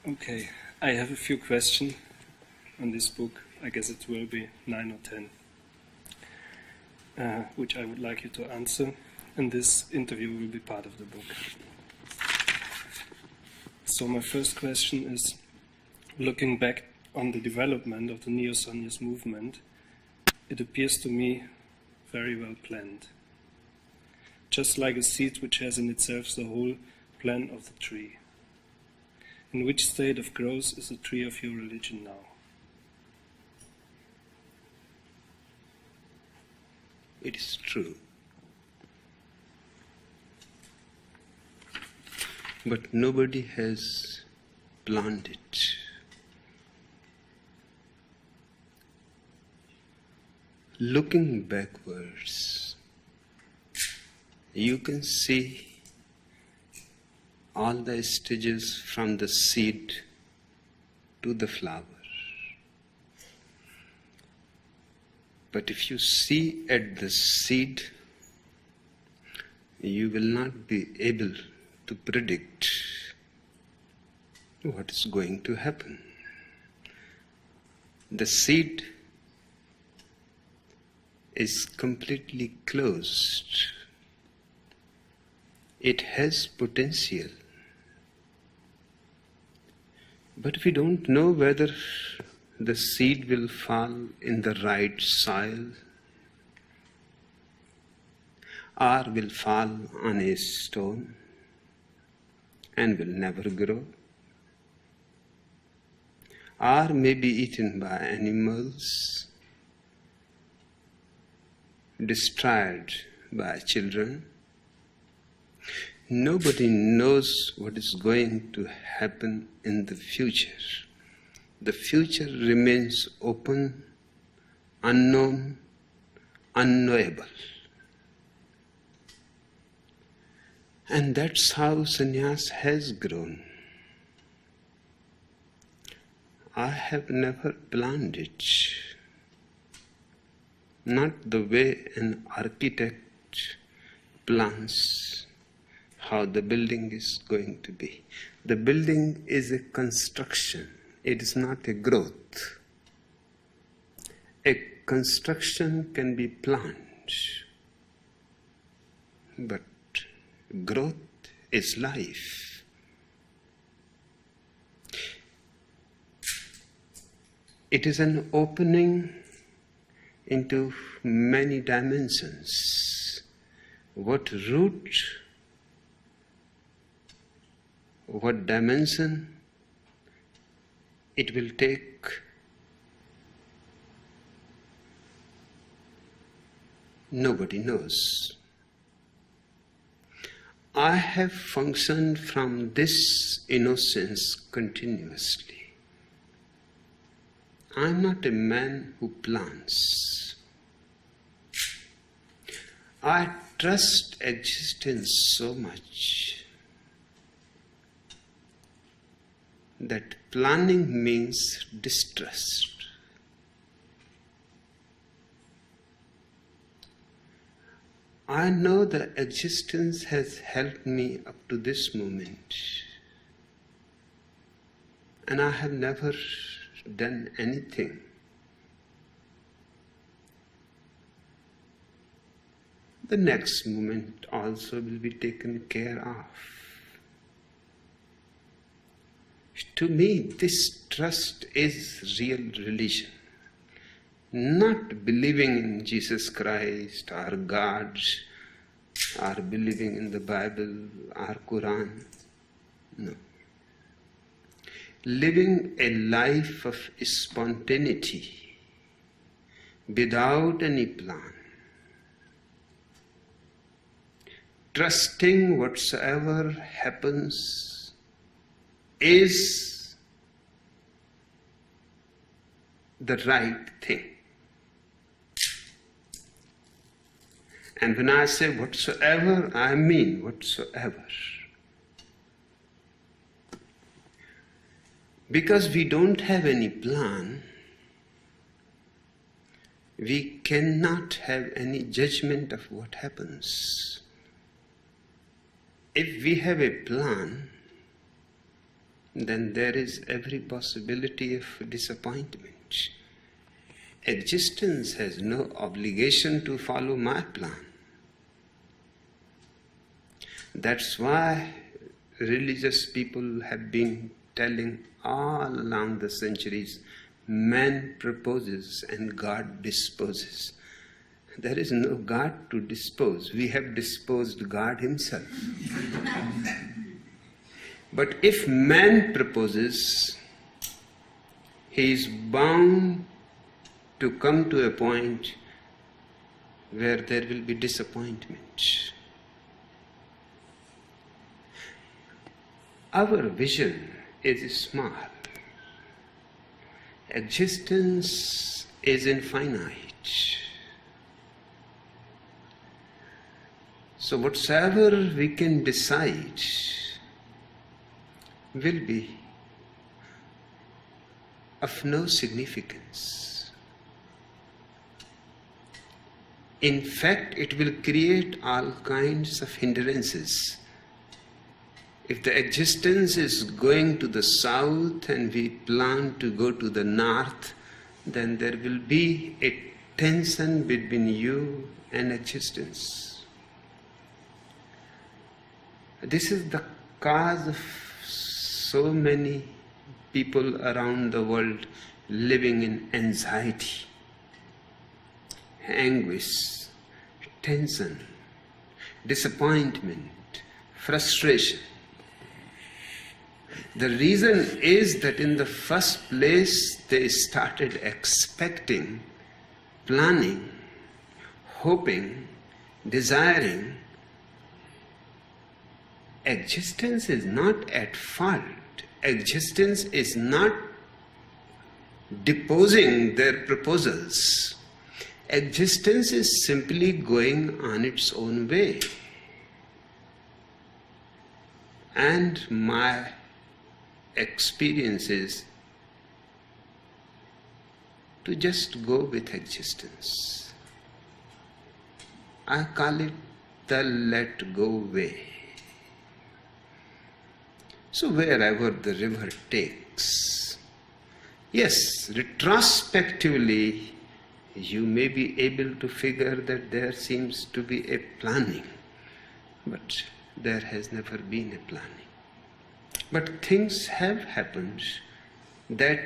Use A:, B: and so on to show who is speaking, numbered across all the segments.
A: Okay, I have a few questions on this book. I guess it will be 9 or 10, which I would like you to answer, and this interview will be part of the book. So my first question is, looking back on the development of the Neo-Zionist movement, it appears to me very well planned. Just like a seed which has in itself the whole plan of the tree. In which state of growth is the tree of your religion now?
B: It is true. But nobody has planned it. Looking backwards, you can see all the stages from the seed to the flower. But if you see at the seed, you will not be able to predict what is going to happen. The seed is completely closed. It has potential. But we don't know whether the seed will fall in the right soil or will fall on a stone and will never grow, or may be eaten by animals, destroyed by children. Nobody knows what is going to happen in the future. The future remains open, unknown, unknowable. And that's how sannyas has grown. I have never planned it. Not the way an architect plans how the building is going to be. The building is a construction. It is not a growth. A construction can be planned, but growth is life. It is an opening into many dimensions. What root, what dimension it will take, nobody knows. I have functioned from this innocence continuously. I am not a man who plans. I trust existence so much that planning means distrust. I know that existence has helped me up to this moment, and I have never done anything. The next moment also will be taken care of. To me, this trust is real religion. Not believing in Jesus Christ or God or believing in the Bible or Quran. No. Living a life of spontaneity without any plan. Trusting whatsoever happens is the right thing. And when I say whatsoever, I mean whatsoever. Because we don't have any plan, we cannot have any judgment of what happens. If we have a plan, then there is every possibility of disappointment. Existence has no obligation to follow my plan. That's why religious people have been telling all along the centuries, man proposes and God disposes. There is no God to dispose. We have disposed God himself. But if man proposes, he is bound to come to a point where there will be disappointment. Our vision is small. Existence is infinite. So whatsoever we can decide will be of no significance. In fact, it will create all kinds of hindrances. If the existence is going to the south and we plan to go to the north, then there will be a tension between you and existence. This is the cause of so many people around the world living in anxiety, anguish, tension, disappointment, frustration. The reason is that in the first place they started expecting, planning, hoping, desiring. Existence is not at fault. Existence is not deposing their proposals. Existence is simply going on its own way. And my experience is to just go with existence. I call it the let go way. So wherever the river takes, yes, retrospectively you may be able to figure that there seems to be a planning, but there has never been a planning. But things have happened that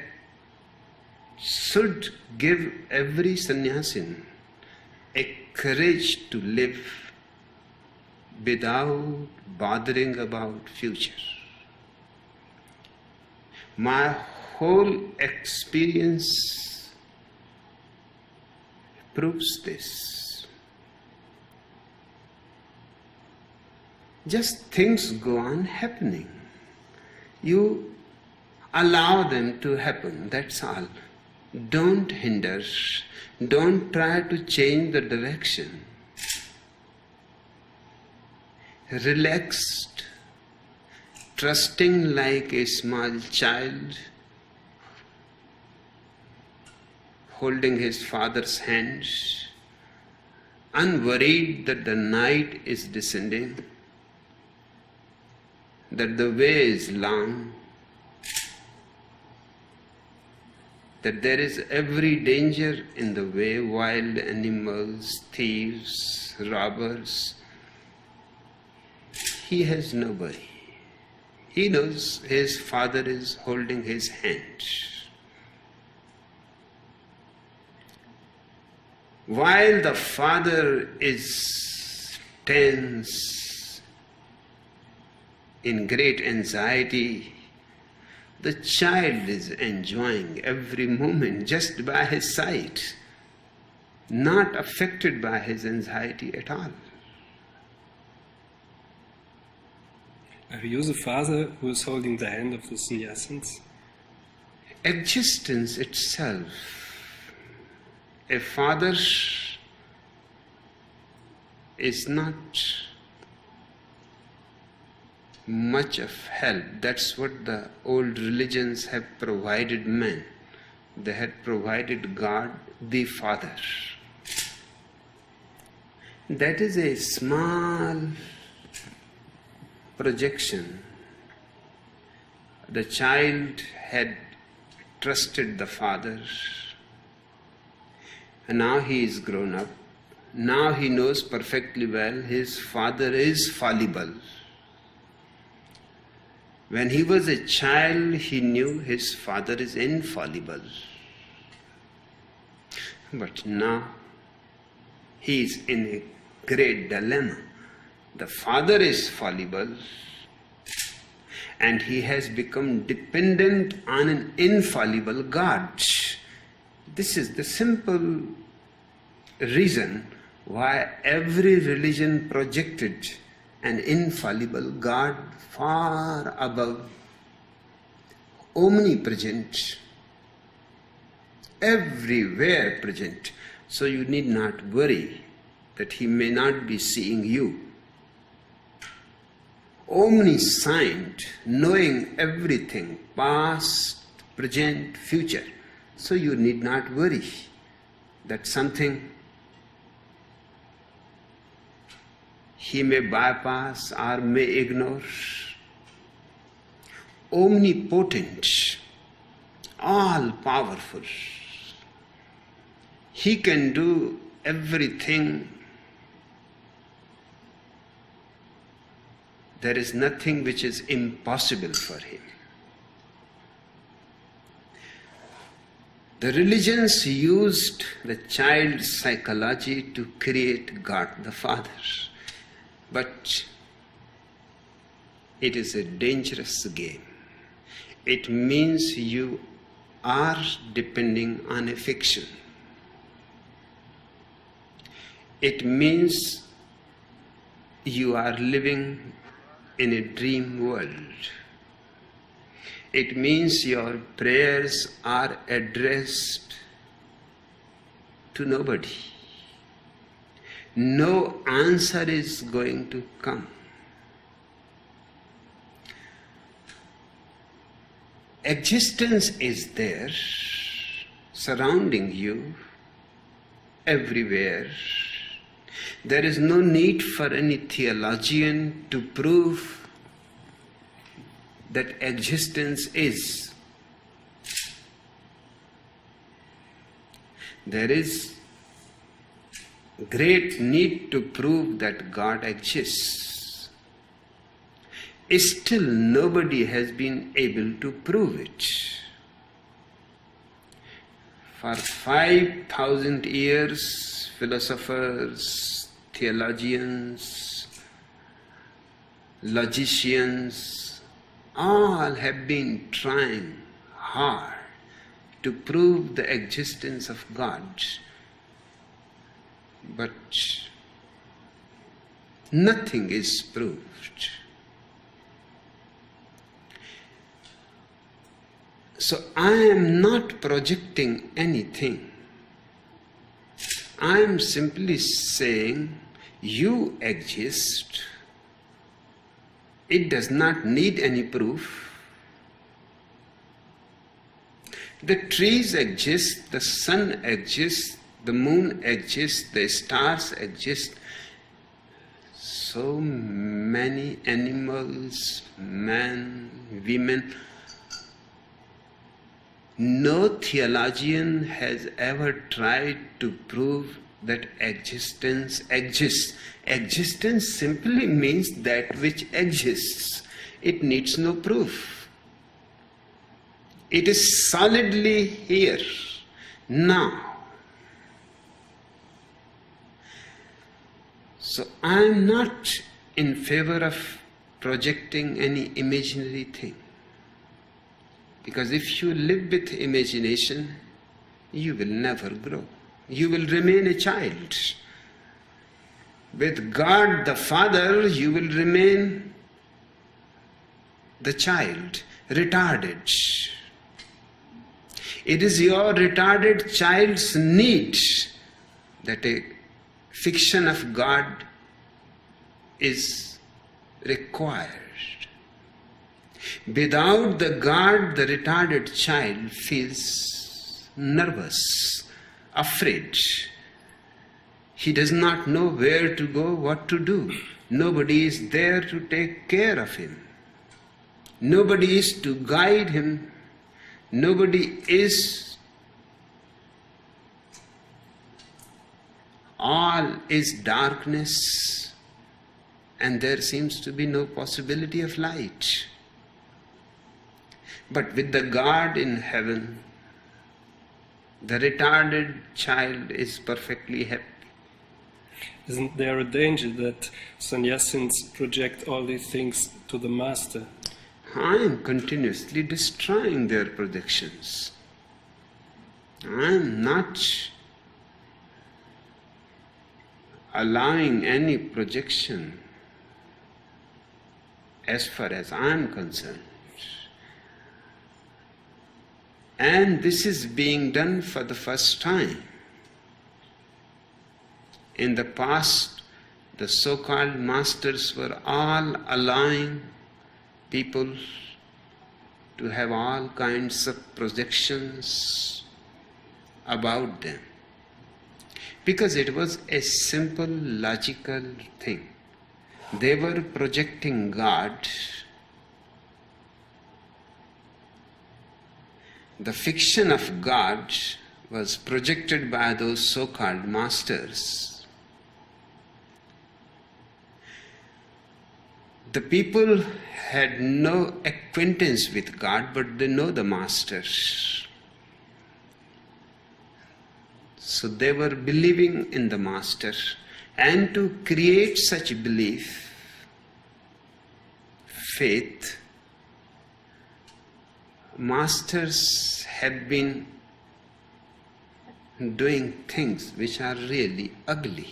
B: should give every sannyasin a courage to live without bothering about future. My whole experience proves this. Just things go on happening. You allow them to happen, that's all. Don't hinder, don't try to change the direction. Relaxed, trusting like a small child, holding his father's hand, unworried that the night is descending, that the way is long, that there is every danger in the way, wild animals, thieves, robbers. He has nobody. He knows his father is holding his hand. While the father is tense, in great anxiety, the child is enjoying every moment just by his side, not affected by his anxiety at all.
A: Are you the father who is holding the hand of the sannyasins?
B: Existence itself. A father is not much of help. That's what the old religions have provided men. They had provided God the Father. That is a small projection the child had trusted the father, and now he is grown up. Now he knows perfectly well his father is fallible. When he was a child, he knew his father is infallible. But now he is in a great dilemma. The father is fallible, and he has become dependent on an infallible God. This is the simple reason why every religion projected an infallible God far above, omnipresent, everywhere present. So you need not worry that he may not be seeing you. Omniscient, knowing everything, past, present, future. So you need not worry that something he may bypass or may ignore. Omnipotent, all powerful. He can do everything. There is nothing which is impossible for him. The religions used the child's psychology to create God the Father. But it is a dangerous game. It means you are depending on a fiction. It means you are living in a dream world. It means your prayers are addressed to nobody. No answer is going to come. Existence is there, surrounding you, everywhere. There is no need for any theologian to prove that existence is. There is great need to prove that God exists. Still nobody has been able to prove it. For 5,000 years, philosophers, theologians, logicians, all have been trying hard to prove the existence of God. But nothing is proved. So I am not projecting anything. I am simply saying you exist. It does not need any proof. The trees exist, the sun exists, the moon exists, the stars exist. So many animals, men, women. No theologian has ever tried to prove that existence exists. Existence simply means that which exists. It needs no proof. It is solidly here, now. So I am not in favor of projecting any imaginary thing. Because if you live with imagination, you will never grow. You will remain a child. With God the Father, you will remain the child, retarded. It is your retarded child's need that a fiction of God is required. Without the God, the retarded child feels nervous, afraid. He does not know where to go, what to do. Nobody is there to take care of him. Nobody is to guide him. Nobody is. All is darkness, and there seems to be no possibility of light. But with the God in heaven, the retarded child is perfectly happy.
A: Isn't there a danger that sannyasins project all these things to the master?
B: I am continuously destroying their projections. I am not allowing any projection as far as I am concerned. And this is being done for the first time. In the past, the so-called masters were all allowing people to have all kinds of projections about them, because it was a simple logical thing. They were projecting God. The fiction of God was projected by those so-called masters. The people had no acquaintance with God, but they know the master. So they were believing in the master. And to create such belief, faith, masters have been doing things which are really ugly,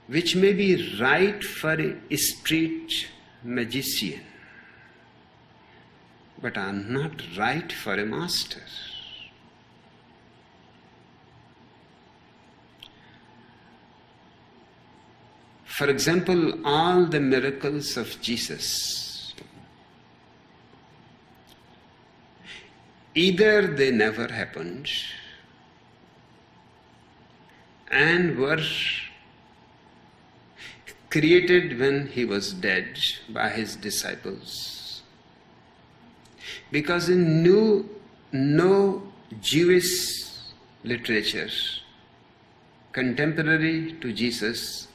B: which may be right for a street magician, but are not right for a master. For example, all the miracles of Jesus, either they never happened and were created when he was dead by his disciples, because in no Jewish literature contemporary to Jesus,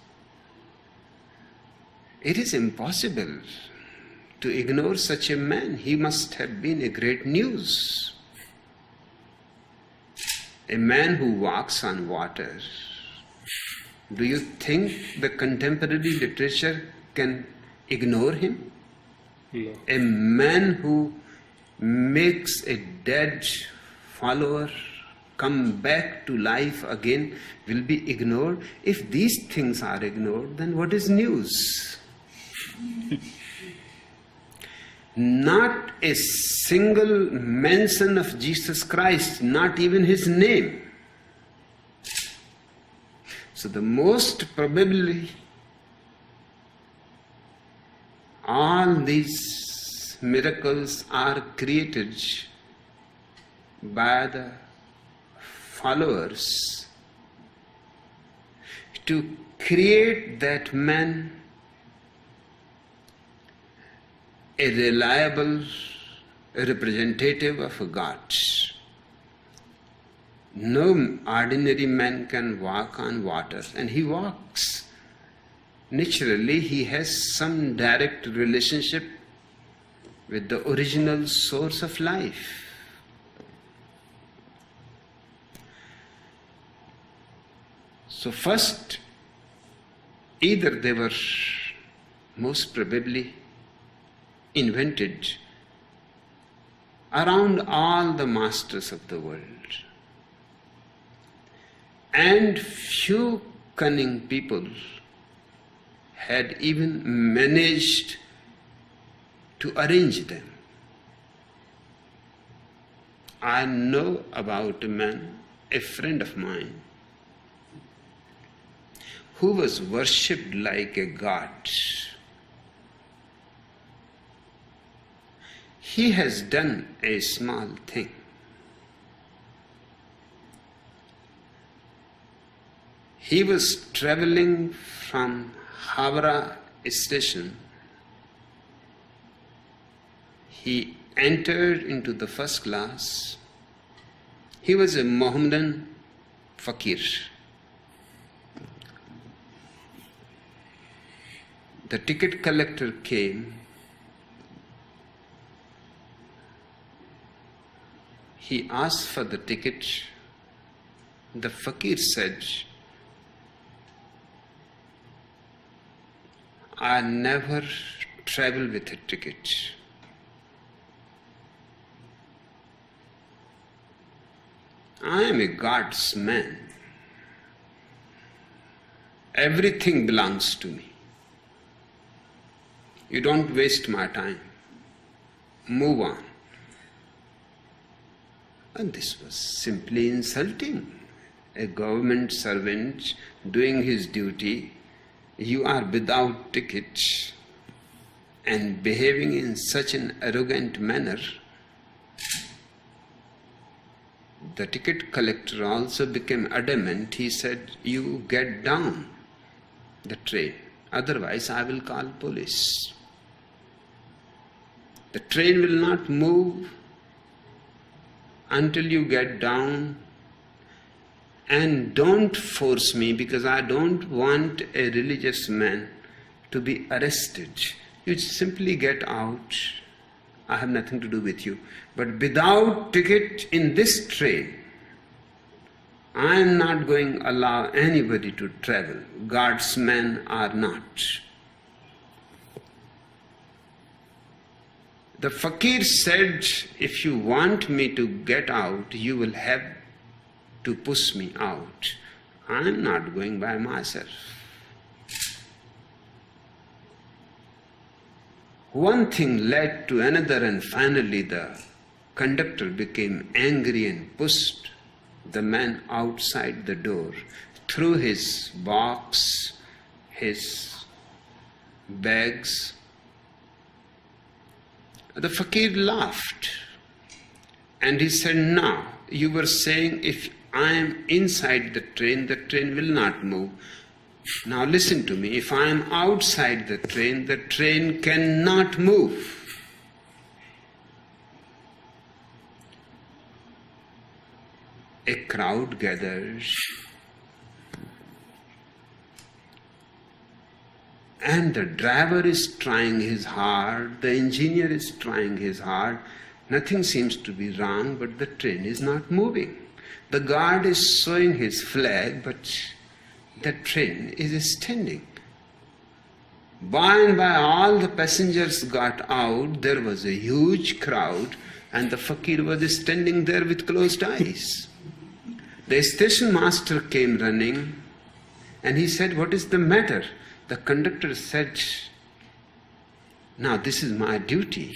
B: it is impossible to ignore such a man. He must have been a great news. A man who walks on water. Do you think the contemporary literature can ignore him?
A: No.
B: A man who makes a dead follower come back to life again will be ignored. If these things are ignored, then what is news? Not a single mention of Jesus Christ, not even his name. So the most probably all these miracles are created by the followers to create that man a reliable representative of God. No ordinary man can walk on water, and he walks. Naturally, he has some direct relationship with the original source of life. So first, either they were most probably invented around all the masters of the world, and few cunning people had even managed to arrange them. I know about a man, a friend of mine, who was worshipped like a god. He has done a small thing. He was traveling from Havra station He entered into the first class. He was a Mohammedan fakir. The ticket collector came. He asked for the ticket. The fakir said, I never travel with a ticket. I am a God's man. Everything belongs to me. You don't waste my time. Move on. And this was simply insulting. A government servant doing his duty, you are without ticket and behaving in such an arrogant manner. The ticket collector also became adamant. He said, you get down the train, otherwise I will call police. The train will not move until you get down, and don't force me, because I don't want a religious man to be arrested. You simply get out. I have nothing to do with you. But without ticket in this train, I am not going to allow anybody to travel. God's men are not. The fakir said, if you want me to get out, you will have to push me out. I am not going by myself. One thing led to another, and finally the conductor became angry and pushed the man outside the door, threw his box, his bags. The fakir laughed and he said, now you were saying if I am inside the train will not move. Now listen to me, if I am outside the train cannot move. A crowd gathers and the driver is trying his hard, the engineer is trying his hard. Nothing seems to be wrong, but the train is not moving. The guard is showing his flag, but the train is standing. By and by all the passengers got out. There was a huge crowd and the fakir was standing there with closed eyes. The station master came running and he said, what is the matter? The conductor said, now this is my duty.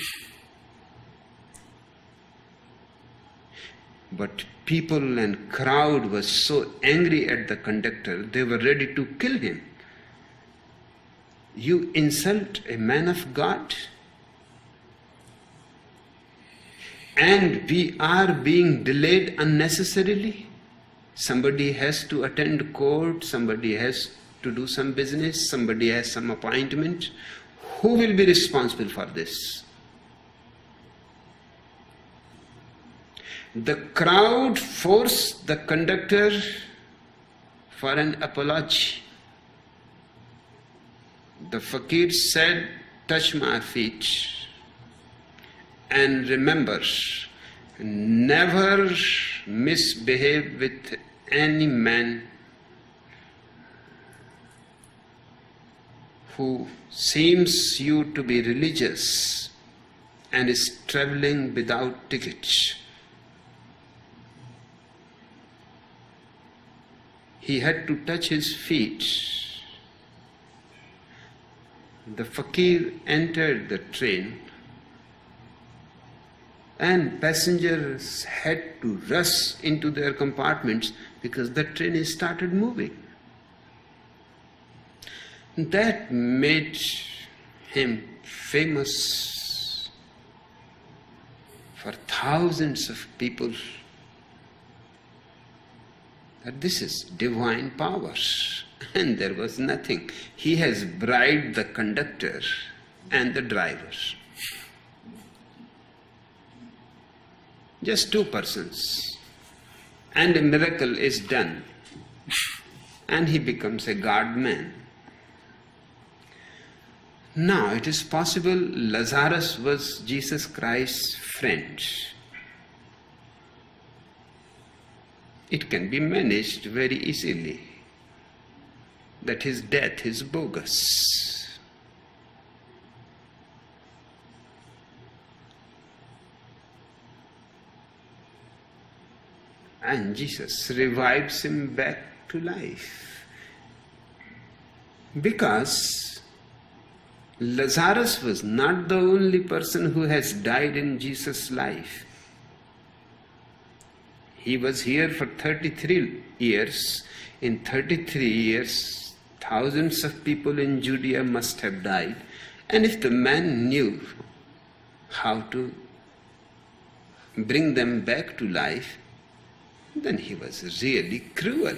B: But people and crowd was so angry at the conductor, they were ready to kill him. You insult a man of God? And we are being delayed unnecessarily. Somebody has to attend court, somebody has to do some business, somebody has some appointment. Who will be responsible for this? The crowd forced the conductor for an apology. The fakir said, touch my feet and remember, never misbehave with any man who seems you to be religious and is traveling without tickets. He had to touch his feet. The fakir entered the train and passengers had to rush into their compartments because the train started moving. That made him famous for thousands of people. That this is divine power. And there was nothing. He has bribed the conductor and the driver. just 2 persons, and a miracle is done, and he becomes a God-man. Now, it is possible Lazarus was Jesus Christ's friend. It can be managed very easily that his death is bogus. And Jesus revives him back to life. Because Lazarus was not the only person who has died in Jesus' life. He was here for 33 years. In 33 years, thousands of people in Judea must have died. And if the man knew how to bring them back to life, then he was really cruel,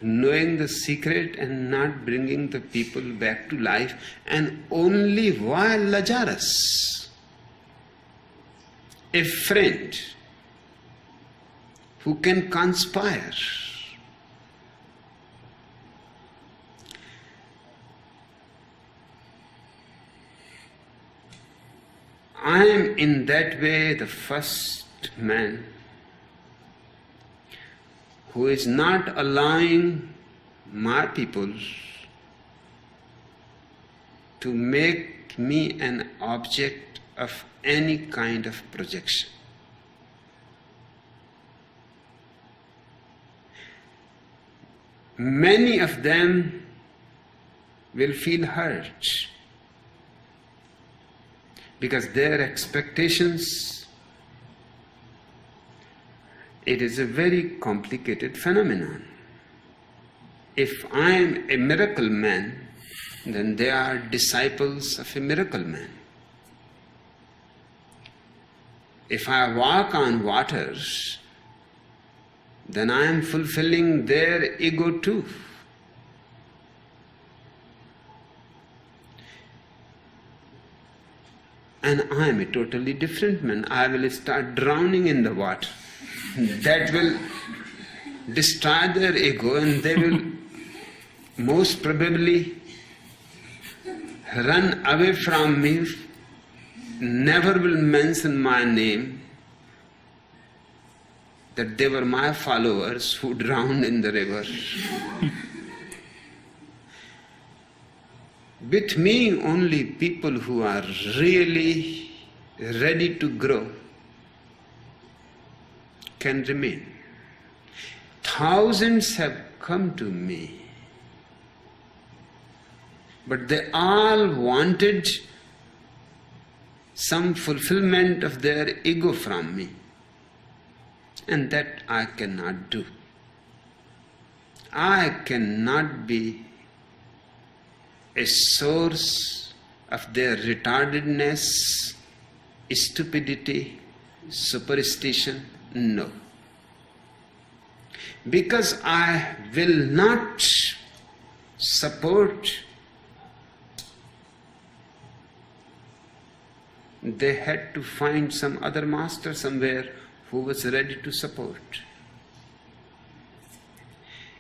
B: knowing the secret and not bringing the people back to life, and only while Lazarus, a friend who can conspire, I am in that way the first man who is not allowing my people to make me an object of any kind of projection. Many of them will feel hurt because their expectations, it is a very complicated phenomenon. If I am a miracle man, then they are disciples of a miracle man. If I walk on waters, then I am fulfilling their ego too. And I am a totally different man. I will start drowning in the water. That will destroy their ego, and they will most probably run away from me, never will mention my name, that they were my followers who drowned in the river. With me, only people who are really ready to grow can remain. Thousands have come to me, but they all wanted some fulfillment of their ego from me, and that I cannot do. I cannot be a source of their retardedness, stupidity, superstition. No. Because I will not support, they had to find some other master somewhere who was ready to support.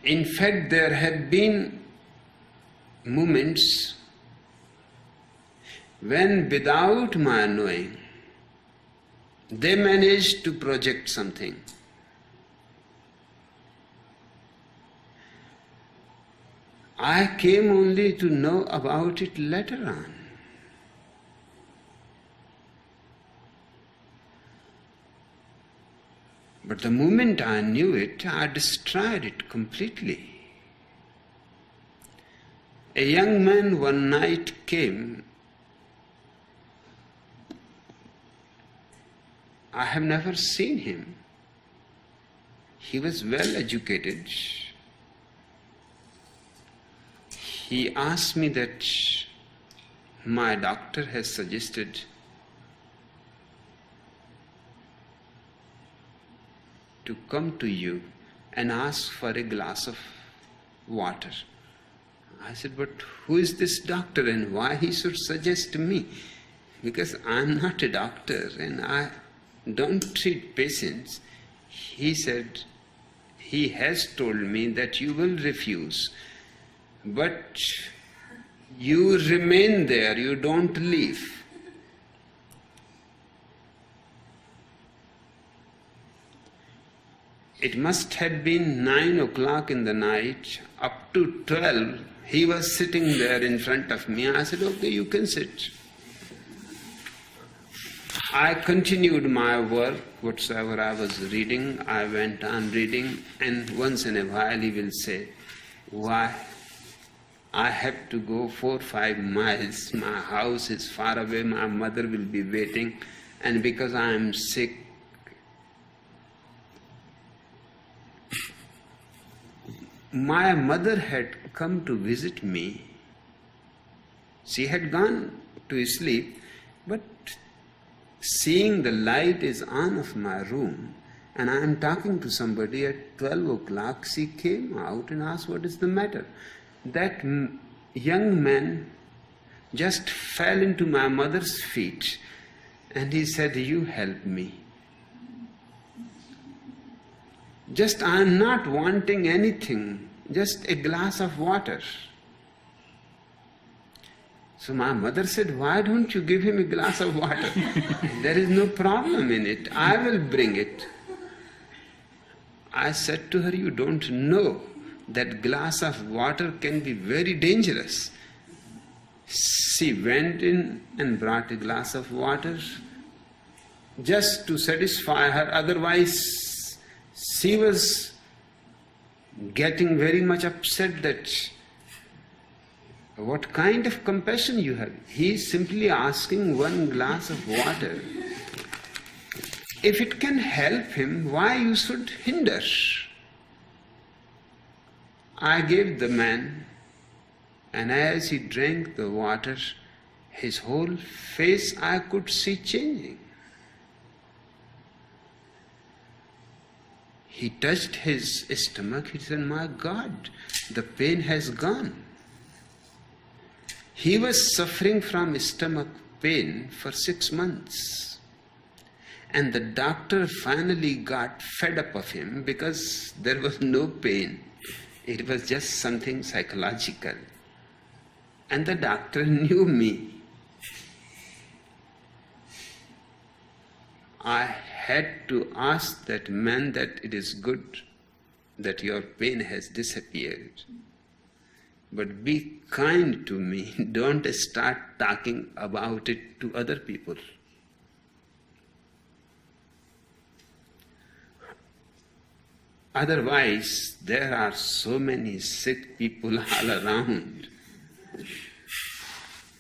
B: In fact, there have been moments when, without my knowing, they managed to project something. I came only to know about it later on. But the moment I knew it, I destroyed it completely. A young man one night came. I have never seen him. He was well educated. He asked me that my doctor has suggested to come to you and ask for a glass of water. I said, but who is this doctor and why he should suggest me? Because I am not a doctor and I don't treat patients. He said, he has told me that you will refuse, but you remain there, you don't leave. It must have been 9 o'clock in the night, up to 12, he was sitting there in front of me. I said, okay, you can sit. I continued my work, whatsoever I was reading, I went on reading, and once in a while he will say, why? I have to go 4 or 5 miles, my house is far away, my mother will be waiting, and because I am sick, my mother had come to visit me. She had gone to sleep, but seeing the light is on of my room, and I am talking to somebody at 12 o'clock, she came out and asked, what is the matter? That young man just fell into my mother's feet, and he said, you help me. Just, I am not wanting anything, just a glass of water. So my mother said, why don't you give him a glass of water? There is no problem in it. I will bring it. I said to her, you don't know that glass of water can be very dangerous. She went in and brought a glass of water just to satisfy her. Otherwise, she was getting very much upset that what kind of compassion you have? He is simply asking 1 glass of water. If it can help him, why you should hinder? I gave the man, and as he drank the water, his whole face I could see changing. He touched his stomach, he said, my God, the pain has gone. He was suffering from stomach pain for 6 months. And the doctor finally got fed up of him because there was no pain. It was just something psychological. And the doctor knew me. I had to ask that man that it is good that your pain has disappeared. But be kind to me. Don't start talking about it to other people. Otherwise, there are so many sick people all around.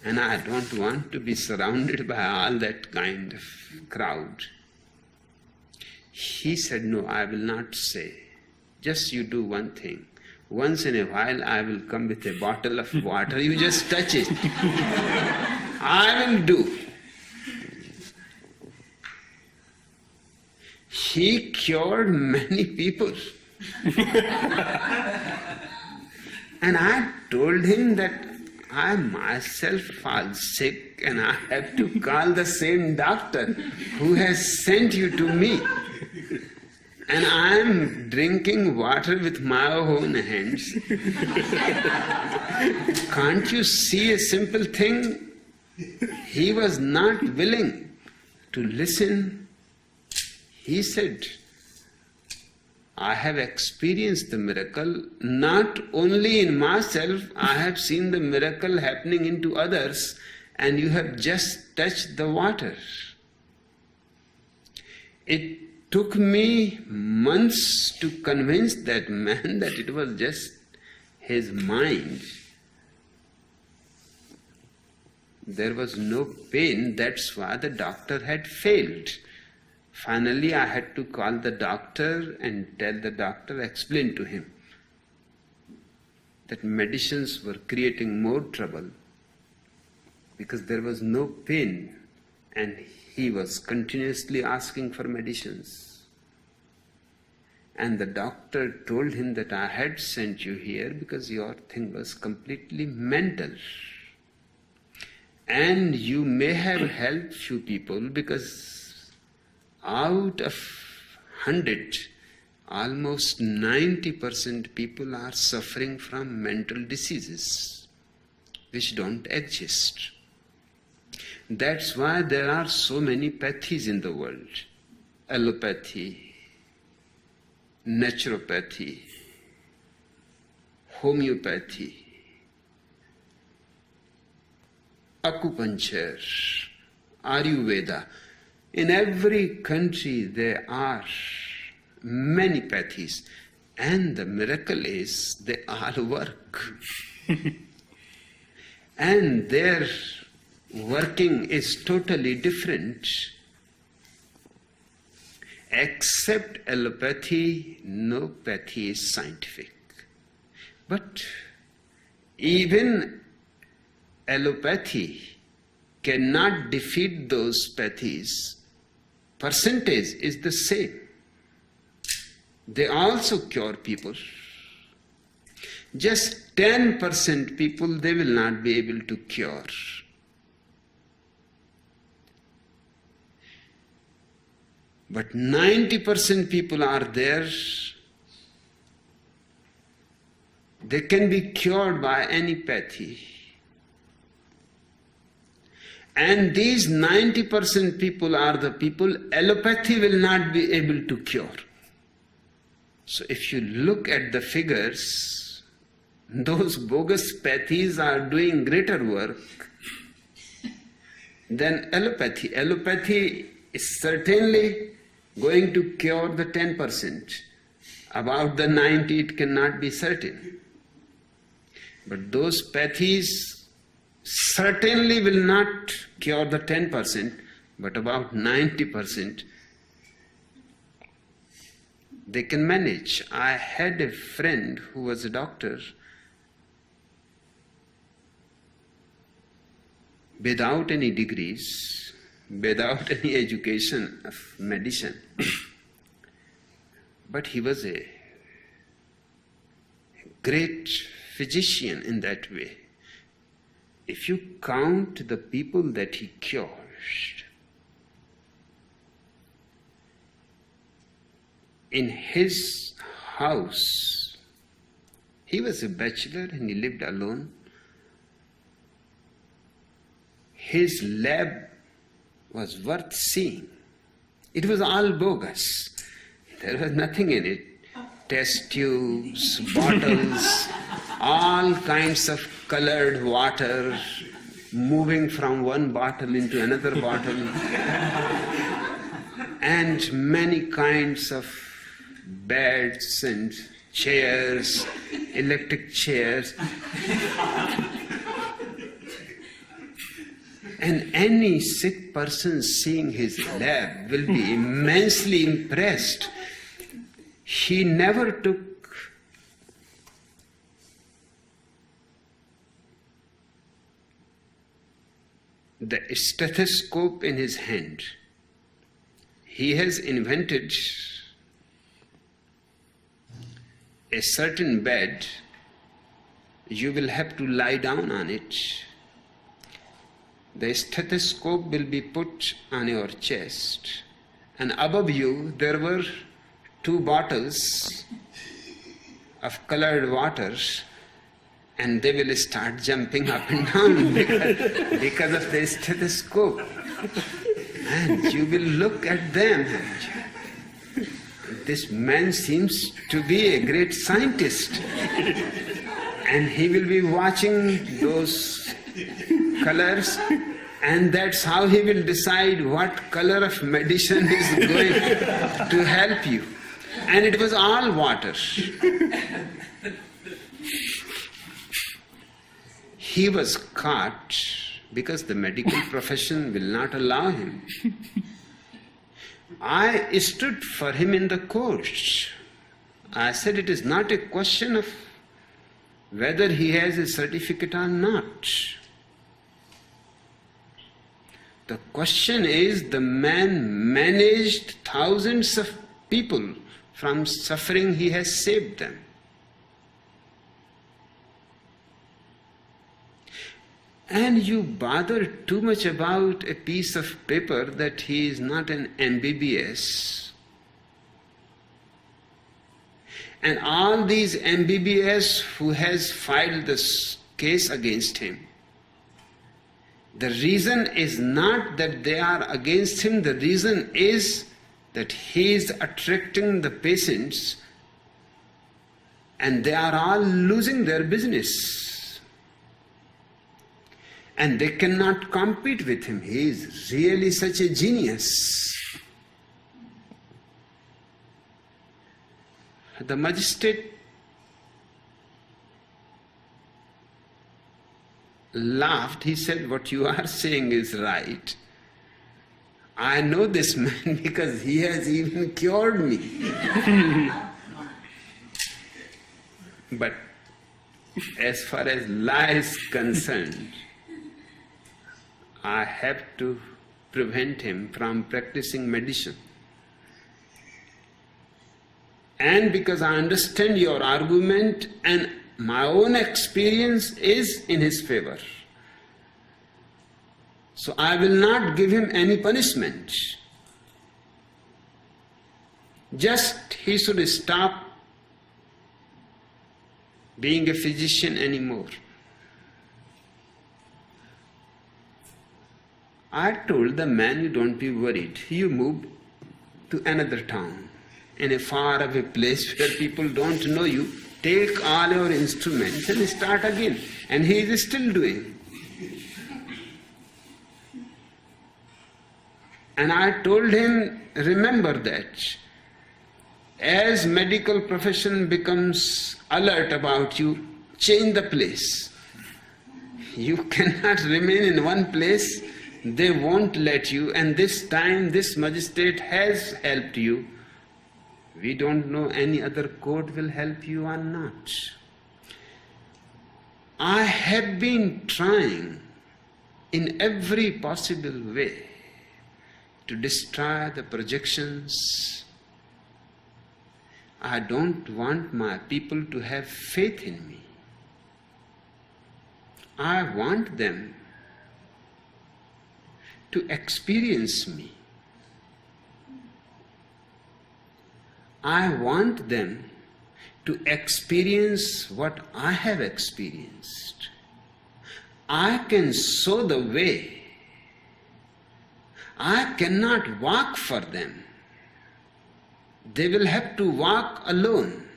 B: And I don't want to be surrounded by all that kind of crowd. He said, no, I will not say. Just you do one thing. Once in a while I will come with a bottle of water, you just touch it. I will do. He cured many people. And I told him that I myself fall sick and I have to call the same doctor who has sent you to me. And I am drinking water with my own hands. Can't you see a simple thing? He was not willing to listen. He said, I have experienced the miracle, not only in myself, I have seen the miracle happening into others, and you have just touched the water. It took me months to convince that man that it was just his mind. There was no pain, that's why the doctor had failed. Finally, I had to call the doctor and tell the doctor, explain to him that medicines were creating more trouble because there was no pain and he was continuously asking for medicines. And the doctor told him that I had sent you here because your thing was completely mental. And you may have helped few people because out of 100, almost 90% people are suffering from mental diseases which don't exist. That's why there are so many pathies in the world. Allopathy, naturopathy, homeopathy, acupuncture, Ayurveda. In every country there are many pathies, and the miracle is they all work. And their working is totally different. Except allopathy, no pathy is scientific. But even allopathy cannot defeat those pathies. Percentage is the same. They also cure people. Just 10% people they will not be able to cure. But 90% people are there. They can be cured by any pathy. And these 90% people are the people allopathy will not be able to cure. So if you look at the figures, those bogus pathies are doing greater work than allopathy. Allopathy is certainly going to cure the 10%. About the 90 it cannot be certain. But those pathies certainly will not cure the 10%, but about 90% they can manage. I had a friend who was a doctor without any degrees, without any education of medicine. But he was a great physician in that way. If you count the people that he cured, in his house, he was a bachelor and he lived alone. His lab was worth seeing. It was all bogus. There was nothing in it. Test tubes, bottles, all kinds of colored water moving from one bottle into another bottle, and many kinds of beds and chairs, electric chairs. And any sick person seeing his lab will be immensely impressed. He never took the stethoscope in his hand. He has invented a certain bed. You will have to lie down on it. The stethoscope will be put on your chest, and above you there were 2 bottles of colored water, and they will start jumping up and down because of the stethoscope. And you will look at them. This man seems to be a great scientist, and he will be watching those colors, and that's how he will decide what color of medicine is going to help you. And it was all water. He was caught because the medical profession will not allow him. I stood for him in the court. I said, it is not a question of whether he has a certificate or not. The question is, the man managed thousands of people from suffering, he has saved them. And you bother too much about a piece of paper that he is not an MBBS. And all these MBBS who has filed this case against him, the reason is not that they are against him, the reason is that he is attracting the patients and they are all losing their business. And they cannot compete with him. He is really such a genius. The magistrate laughed. He said, "What you are saying is right. I know this man because he has even cured me." But as far as law is concerned, I have to prevent him from practicing medicine. And because I understand your argument and my own experience is in his favor, so I will not give him any punishment. Just he should stop being a physician anymore. I told the man, "You don't be worried. You move to another town, in a faraway place where people don't know you. Take all your instruments and start again." And he is still doing. And I told him, "Remember that as medical profession becomes alert about you, change the place. You cannot remain in one place. They won't let you, and this time this magistrate has helped you. We don't know any other court will help you or not." I have been trying in every possible way to destroy the projections. I don't want my people to have faith in me. I want them to experience me. I want them to experience what I have experienced. I can show the way. I cannot walk for them. They will have to walk alone.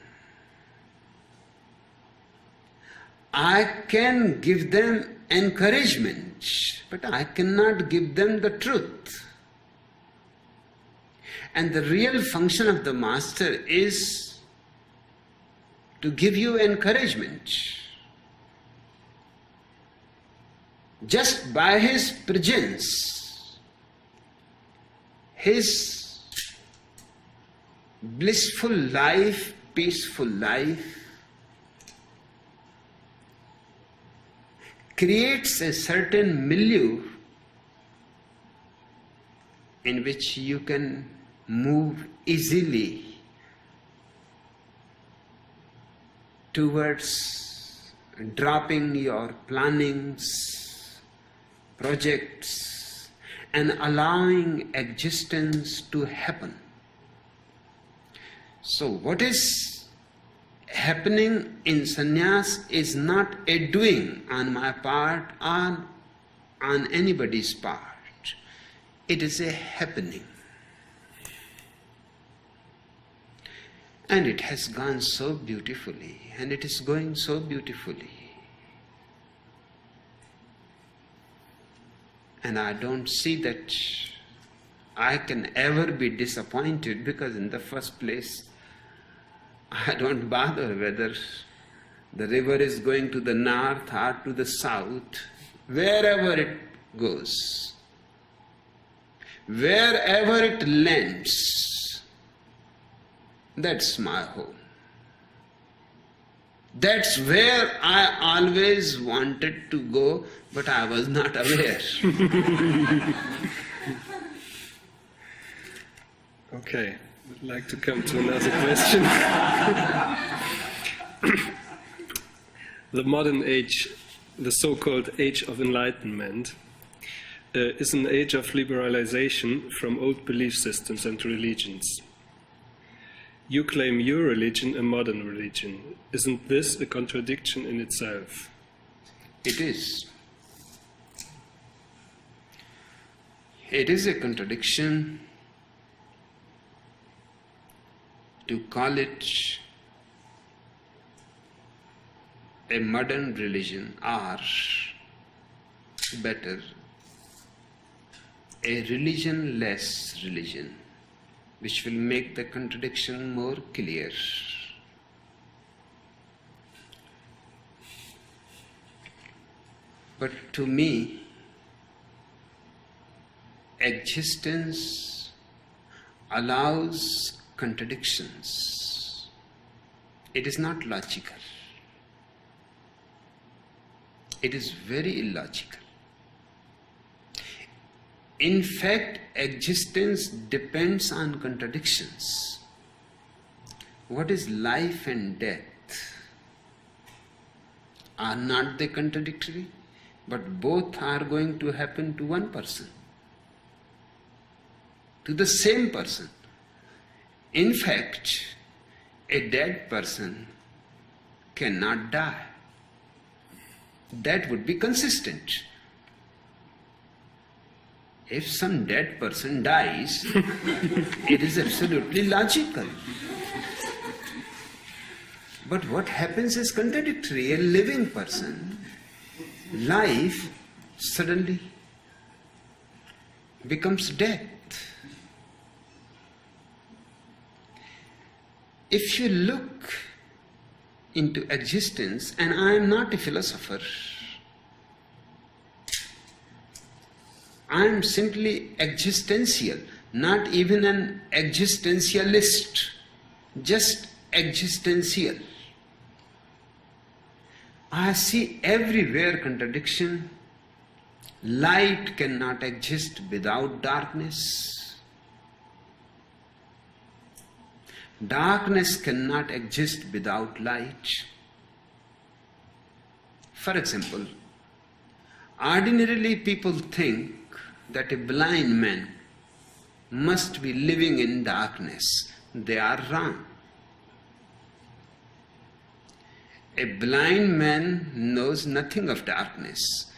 B: I can give them encouragement, but I cannot give them the truth. And the real function of the master is to give you encouragement. Just by his presence, his blissful life, peaceful life, creates a certain milieu in which you can move easily towards dropping your plannings, projects, and allowing existence to happen. So what is happening in sannyas is not a doing on my part or on anybody's part. It is a happening. And it has gone so beautifully, and it is going so beautifully. And I don't see that I can ever be disappointed, because in the first place, I don't bother whether the river is going to the north or to the south, wherever it goes, wherever it lands, that's my home. That's where I always wanted to go, but I was not aware.
A: Okay, I'd like to come to another question. The modern age the so-called Age of Enlightenment is an age of liberalization from old belief systems and religions. You claim your religion a modern religion. Isn't this a contradiction in itself?
B: It is. It is a contradiction to call it a modern religion, or better, a religionless religion, which will make the contradiction more clear. But to me, existence allows contradictions. It is not logical. It is very illogical. In fact, existence depends on contradictions. What is life and death? Are not they contradictory? But both are going to happen to one person, to the same person. In fact, a dead person cannot die. That would be consistent. If some dead person dies, it is absolutely logical. But what happens is contradictory. A living person, life suddenly becomes death. If you look into existence, and I am not a philosopher, I am simply existential, not even an existentialist, just existential. I see everywhere contradiction. Light cannot exist without darkness. Darkness cannot exist without light. For example, ordinarily people think that a blind man must be living in darkness. They are wrong. A blind man knows nothing of darkness,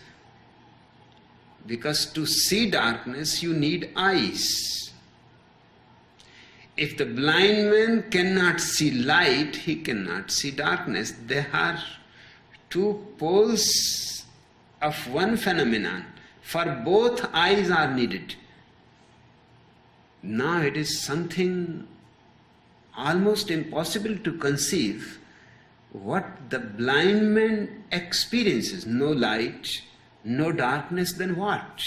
B: because to see darkness you need eyes. If the blind man cannot see light, he cannot see darkness. There are two poles of one phenomenon. For both eyes are needed. Now it is something almost impossible to conceive what the blind man experiences. No light, no darkness, then what?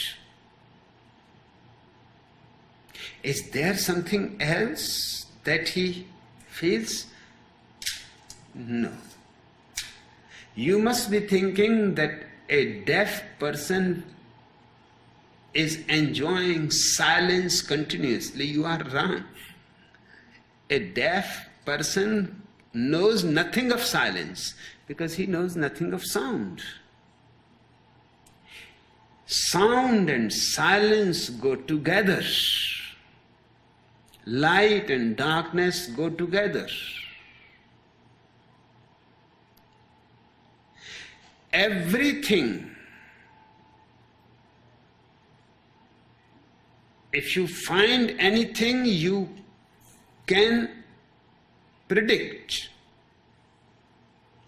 B: Is there something else that he feels? No. You must be thinking that a deaf person is enjoying silence continuously. You are wrong. A deaf person knows nothing of silence because he knows nothing of sound. Sound and silence go together. Light and darkness go together. Everything, if you find anything, you can predict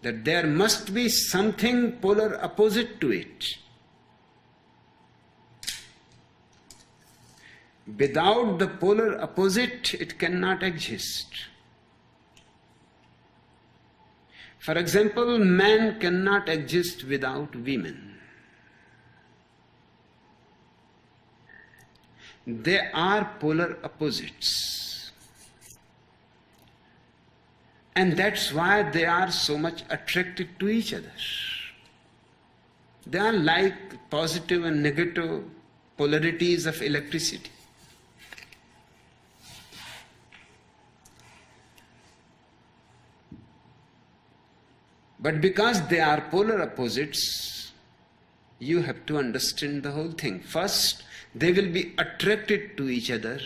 B: that there must be something polar opposite to it. Without the polar opposite, it cannot exist. For example, man cannot exist without women. They are polar opposites. And that's why they are so much attracted to each other. They are like positive and negative polarities of electricity. But because they are polar opposites, you have to understand the whole thing. First, they will be attracted to each other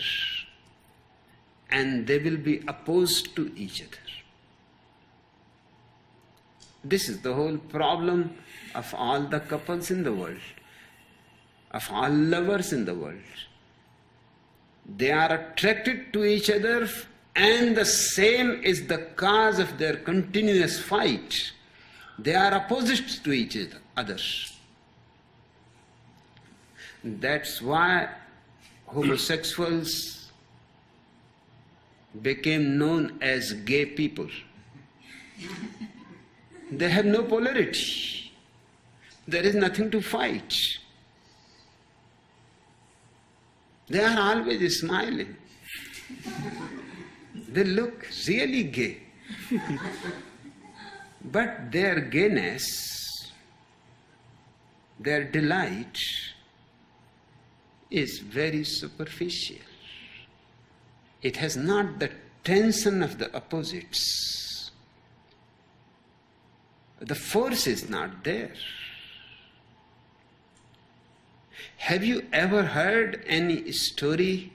B: and they will be opposed to each other. This is the whole problem of all the couples in the world, of all lovers in the world. They are attracted to each other, and the same is the cause of their continuous fight. They are opposite to each other. That's why homosexuals became known as gay people. They have no polarity. There is nothing to fight. They are always smiling. They look really gay. But their gayness, their delight is very superficial. It has not the tension of the opposites. The force is not there. Have you ever heard any story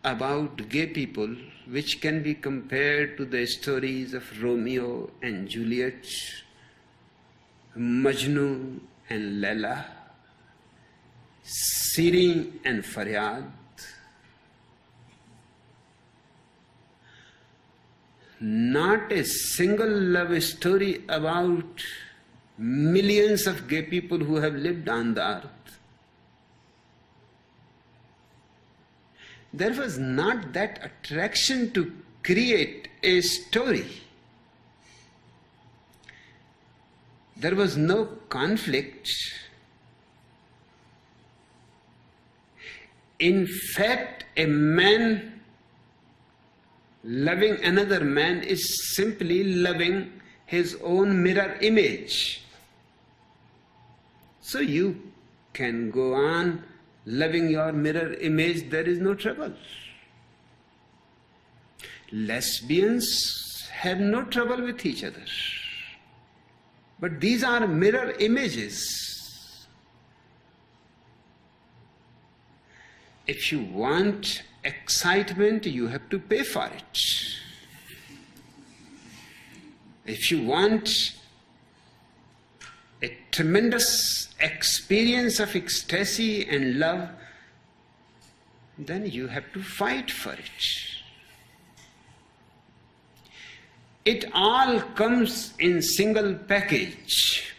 B: about gay people which can be compared to the stories of Romeo and Juliet, Majnun and Laila, Siri and Faryad? Not a single love story about millions of gay people who have lived on the earth. There was not that attraction to create a story. There was no conflict. In fact, a man loving another man is simply loving his own mirror image. So you can go on loving your mirror image, there is no trouble. Lesbians have no trouble with each other. But these are mirror images. If you want excitement, you have to pay for it. If you want a tremendous experience of ecstasy and love, then you have to fight for it. It all comes in single package.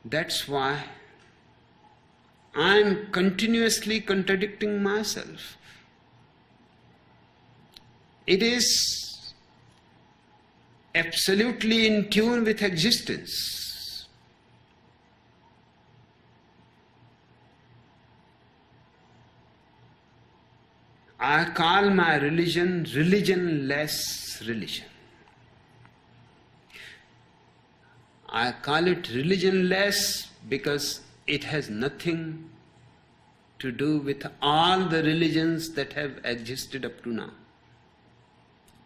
B: That's why I'm continuously contradicting myself. It is absolutely in tune with existence. I call my religion religionless religion. I call it religionless because it has nothing to do with all the religions that have existed up to now.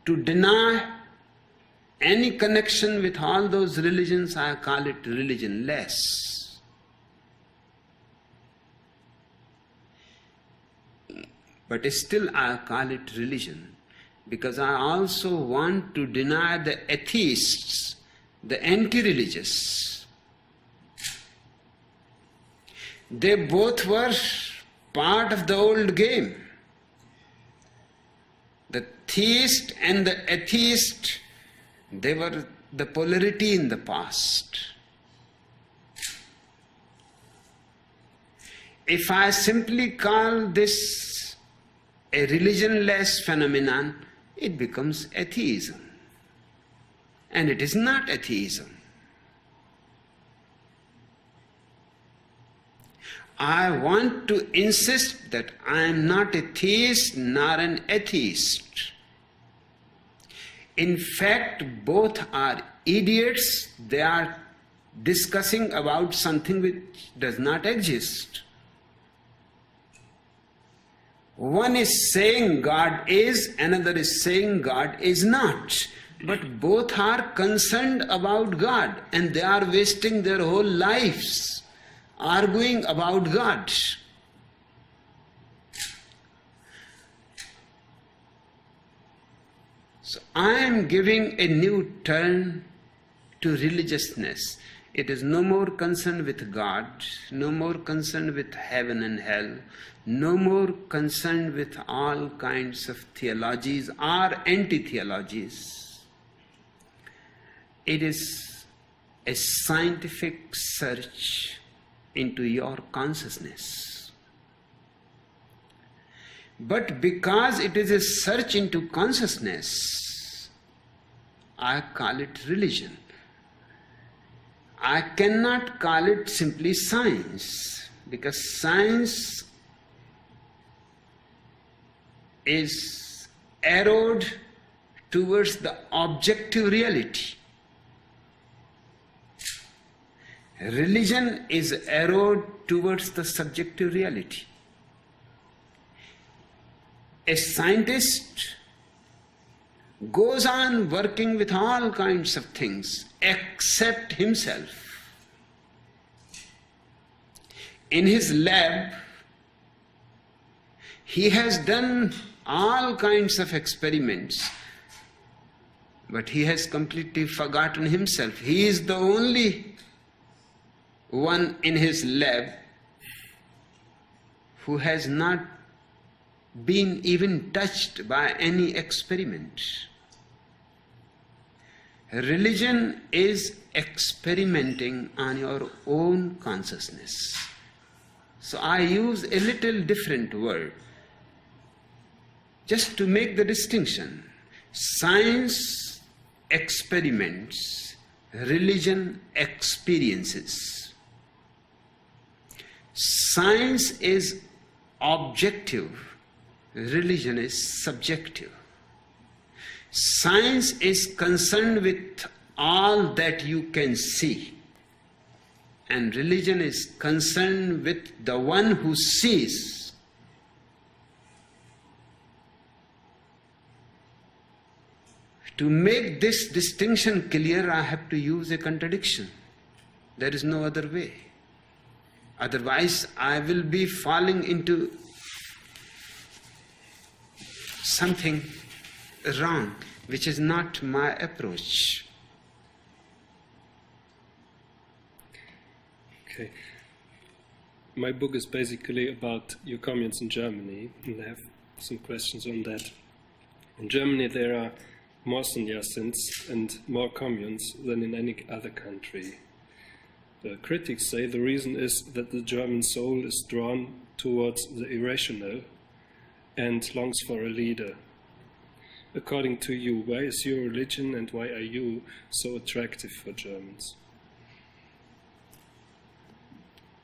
B: To deny any connection with all those religions, I call it religionless. But still I call it religion, because I also want to deny the atheists, the anti-religious. They both were part of the old game. The theist and the atheist, they were the polarity in the past. If I simply call this a religionless phenomenon, it becomes atheism. And it is not atheism. I want to insist that I am not a theist nor an atheist. In fact, both are idiots. They are discussing about something which does not exist. One is saying God is, another is saying God is not. But both are concerned about God, and they are wasting their whole lives arguing about God. So I am giving a new turn to religiousness. It is no more concerned with God, no more concerned with heaven and hell, no more concerned with all kinds of theologies or anti-theologies. It is a scientific search into your consciousness. But because it is a search into consciousness, I call it religion. I cannot call it simply science, because science is arrowed towards the objective reality. Religion is arrowed towards the subjective reality. A scientist goes on working with all kinds of things except himself. In his lab, he has done all kinds of experiments, but he has completely forgotten himself. He is the only one in his lab who has not been even touched by any experiment. Religion is experimenting on your own consciousness. So I use a little different word just to make the distinction. Science experiments, religion experiences. Science is objective, religion is subjective. Science is concerned with all that you can see, and religion is concerned with the one who sees. To make this distinction clear, I have to use a contradiction. There is no other way. Otherwise, I will be falling into something wrong, which is not my approach.
A: Okay. My book is basically about your communes in Germany, and I have some questions on that. In Germany there are more sannyasins and more communes than in any other country. Critics say the reason is that the German soul is drawn towards the irrational and longs for a leader. According to you, why is your religion and why are you so attractive for Germans?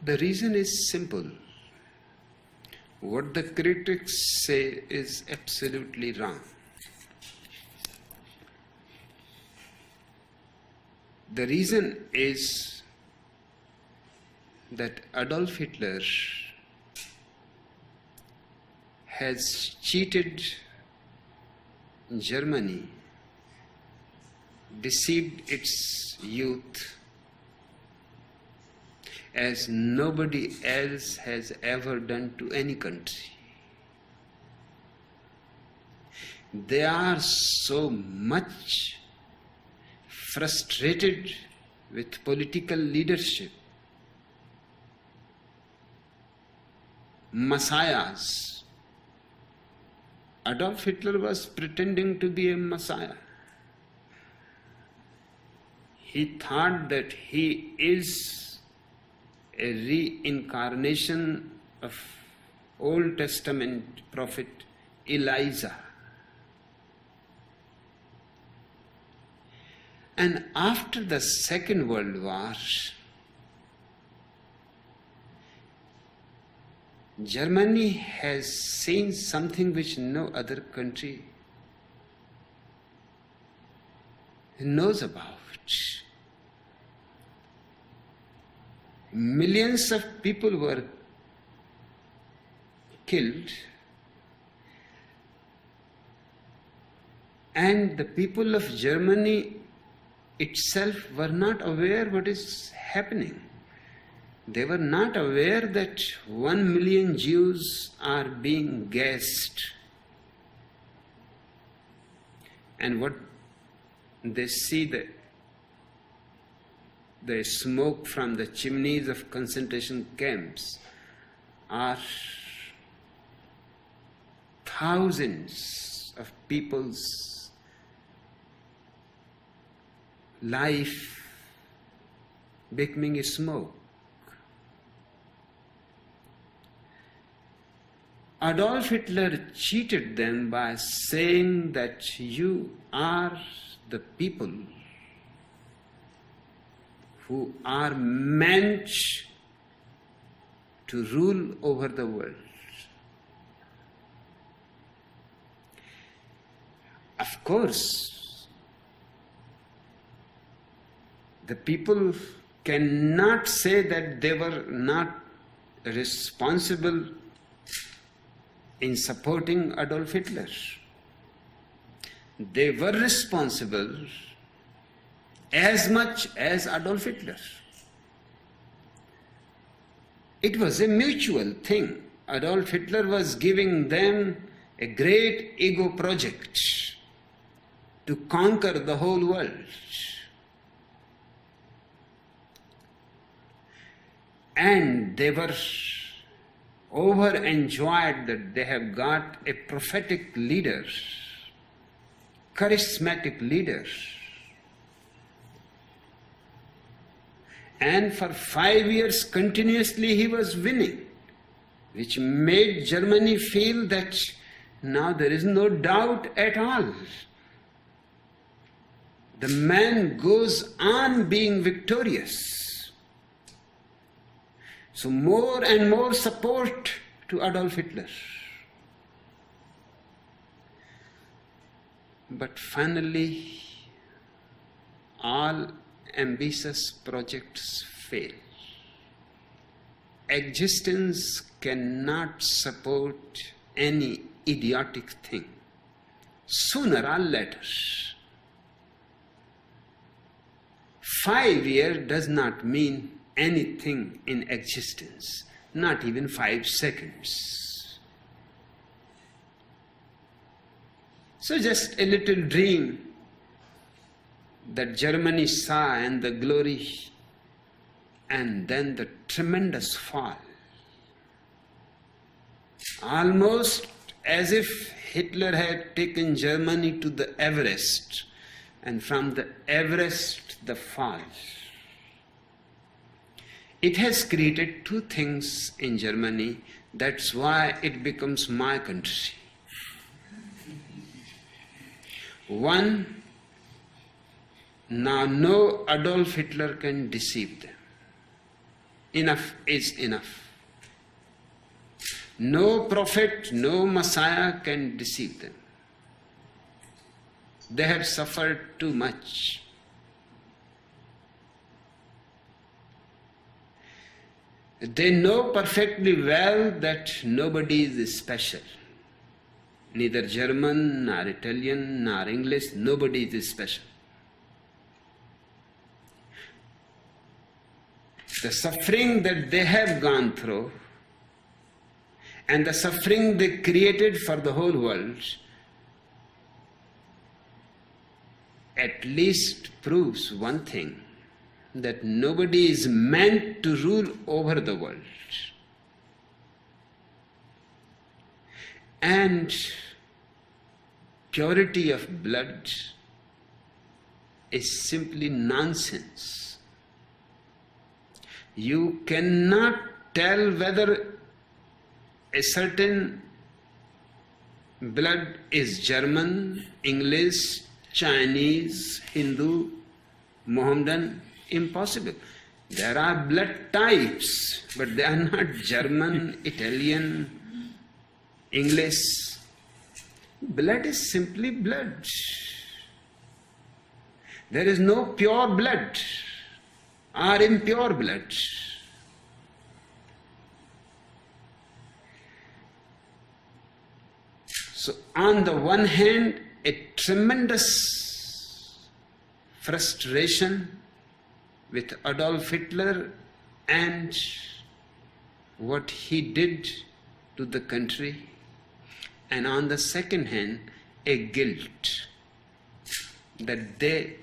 B: The reason is simple. What the critics say is absolutely wrong. The reason is that Adolf Hitler has cheated Germany, deceived its youth as nobody else has ever done to any country. They are so much frustrated with political leadership, messiahs. Adolf Hitler was pretending to be a messiah. He thought that he is a reincarnation of Old Testament prophet Elijah. And after the Second World War, Germany has seen something which no other country knows about. Millions of people were killed And the people of Germany itself were not aware what is happening. They were not aware that 1 million Jews are being gassed. And what they see, the smoke from the chimneys of concentration camps are thousands of people's life becoming a smoke. Adolf Hitler cheated them by saying that you are the people who are meant to rule over the world. Of course, the people cannot say that they were not responsible in supporting Adolf Hitler. They were responsible as much as Adolf Hitler. It was a mutual thing. Adolf Hitler was giving them a great ego project to conquer the whole world. And they were overjoyed that they have got a prophetic leader, charismatic leader. And for 5 years continuously he was winning, which made Germany feel that now there is no doubt at all. The man goes on being victorious. So more and more support to Adolf Hitler. But finally, all ambitious projects fail. Existence cannot support any idiotic thing. Sooner or later, 5 years does not mean anything in existence, not even 5 seconds. So just a little dream that Germany saw and the glory, and then the tremendous fall. Almost as if Hitler had taken Germany to the Everest, and from the Everest the fall. It has created 2 things in Germany. That's why it becomes my country. One, now no Adolf Hitler can deceive them. Enough is enough. No prophet, no Messiah can deceive them. They have suffered too much. They know perfectly well that nobody is special. Neither German, nor Italian, nor English, nobody is special. The suffering that they have gone through and the suffering they created for the whole world at least proves one thing, that nobody is meant to rule over the world. And purity of blood is simply nonsense. You cannot tell whether a certain blood is German, English, Chinese, Hindu, Mohammedan. Impossible. There are blood types, but they are not German, Italian, English. Blood is simply blood. There is no pure blood or impure blood. So on the one hand, a tremendous frustration with Adolf Hitler and what he did to the country, and on the second hand, a guilt that they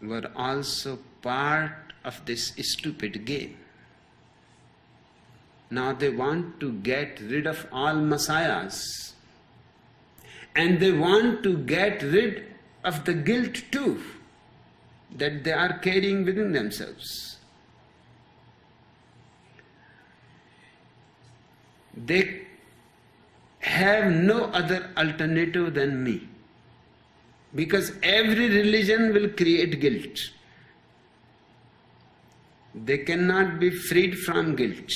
B: were also part of this stupid game. Now they want to get rid of all messiahs, and they want to get rid of the guilt too that they are carrying within themselves. They have no other alternative than me, because every religion will create guilt. They cannot be freed from guilt.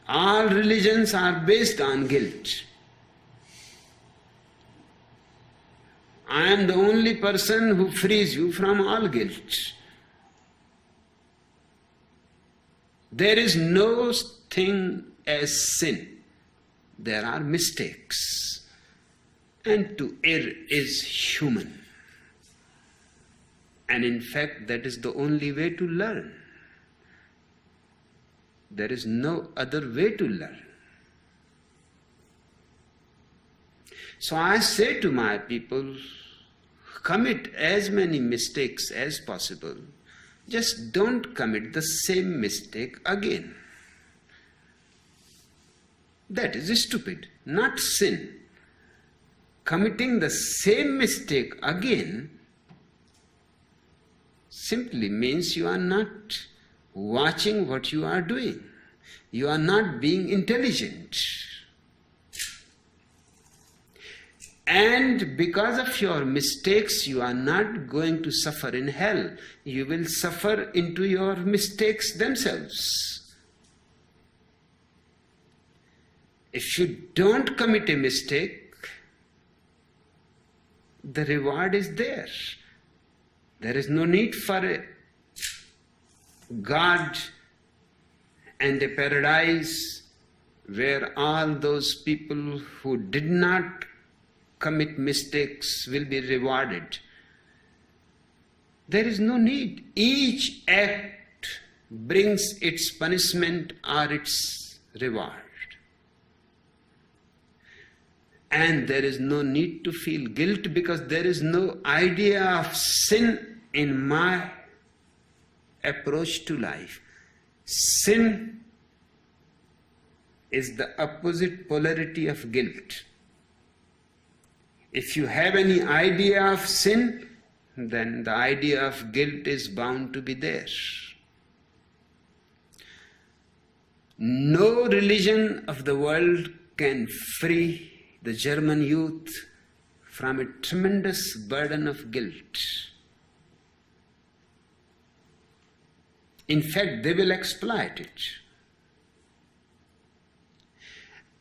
B: All religions are based on guilt. I am the only person who frees you from all guilt. There is no thing as sin. There are mistakes. And to err is human. And in fact, that is the only way to learn. There is no other way to learn. So I say to my people, commit as many mistakes as possible. Just don't commit the same mistake again. That is stupid, not sin. Committing the same mistake again simply means you are not watching what you are doing. You are not being intelligent. And because of your mistakes, you are not going to suffer in hell. You will suffer into your mistakes themselves. If you don't commit a mistake, the reward is there. There is no need for a God and a paradise where all those people who did not commit mistakes will be rewarded. There is no need. Each act brings its punishment or its reward. And there is no need to feel guilt, because there is no idea of sin in my approach to life. Sin is the opposite polarity of guilt. If you have any idea of sin, then the idea of guilt is bound to be there. No religion of the world can free the German youth from a tremendous burden of guilt. In fact, they will exploit it.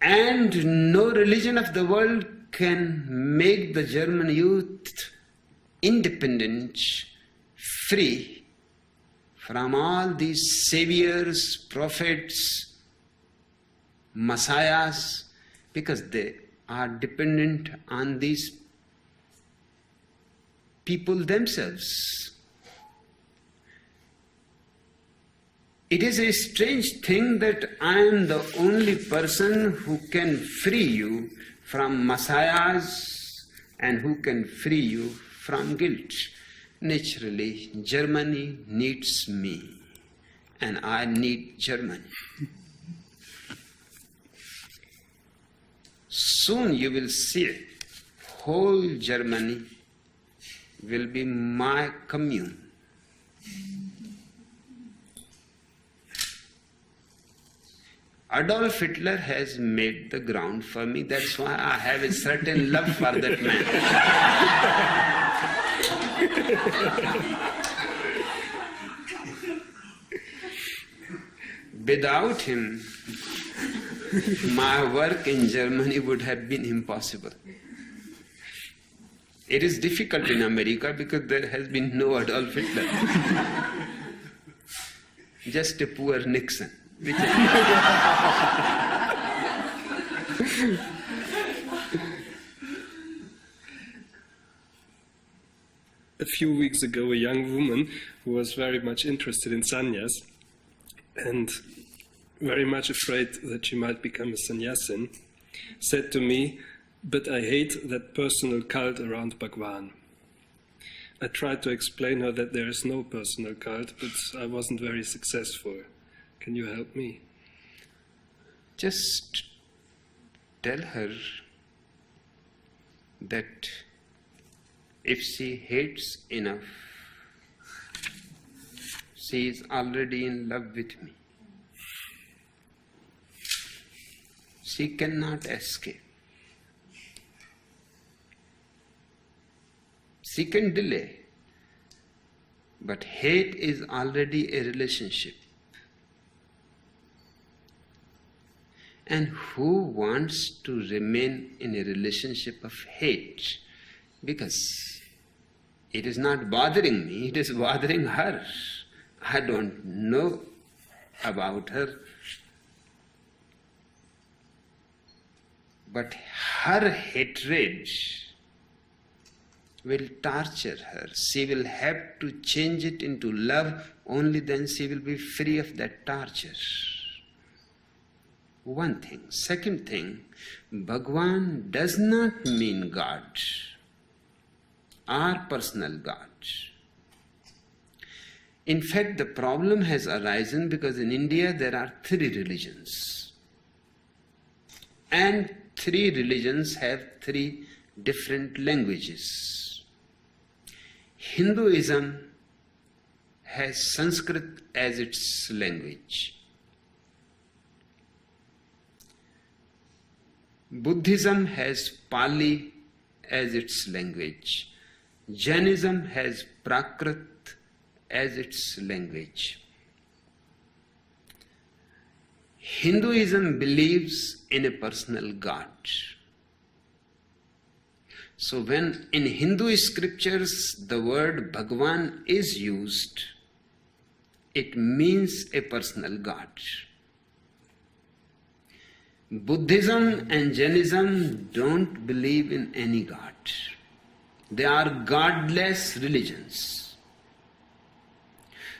B: And no religion of the world can make the German youth independent, free from all these saviors, prophets, messiahs, because they are dependent on these people themselves. It is a strange thing that I am the only person who can free you from messiahs and who can free you from guilt. Naturally, Germany needs me, and I need Germany. Soon you will see whole Germany will be my commune. Adolf Hitler has made the ground for me. That's why I have a certain love for that man. Without him, my work in Germany would have been impossible. It is difficult in America because there has been no Adolf Hitler. Just a poor Nixon.
A: a few weeks ago, a young woman who was very much interested in sannyas and very much afraid that she might become a sannyasin, said to me, "But I hate that personal cult around Bhagwan." I tried to explain her that there is no personal cult, but I wasn't very successful. Can you help me?
B: Just tell her that if she hates enough, she is already in love with me. She cannot escape. She can delay, but hate is already a relationship. And who wants to remain in a relationship of hate? Because it is not bothering me, it is bothering her. I don't know about her. But her hatred will torture her. She will have to change it into love, only then she will be free of that torture. One thing. Second thing, Bhagwan does not mean God, our personal God. In fact, the problem has arisen because in India there are 3 religions. And 3 religions have 3 different languages. Hinduism has Sanskrit as its language. Buddhism has Pali as its language. Jainism has Prakrit as its language. Hinduism believes in a personal God. So when in Hindu scriptures the word Bhagwan is used, it means a personal God. Buddhism and Jainism don't believe in any God. They are godless religions.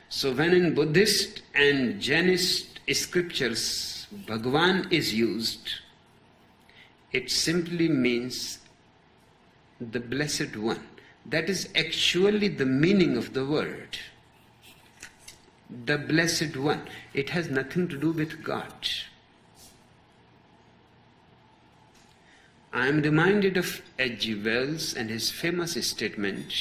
B: So when in Buddhist and Jainist scriptures Bhagwan is used, it simply means the Blessed One. That is actually the meaning of the word. The Blessed One. It has nothing to do with God. I am reminded of H.G. Wells and his famous statement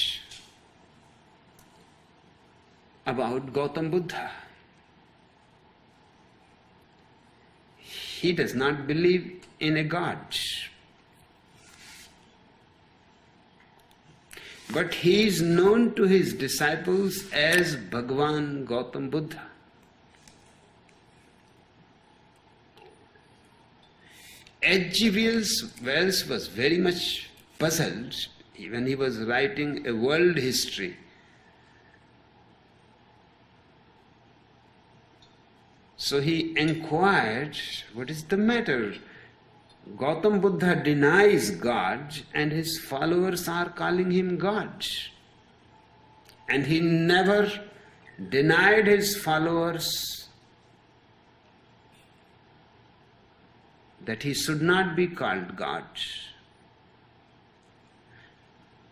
B: about Gautam Buddha. He does not believe in a God, but he is known to his disciples as Bhagwan Gautam Buddha. H.G. Wells was very much puzzled when he was writing a world history. So he inquired, what is the matter? Gautam Buddha denies God and his followers are calling him God. And he never denied his followers that he should not be called God.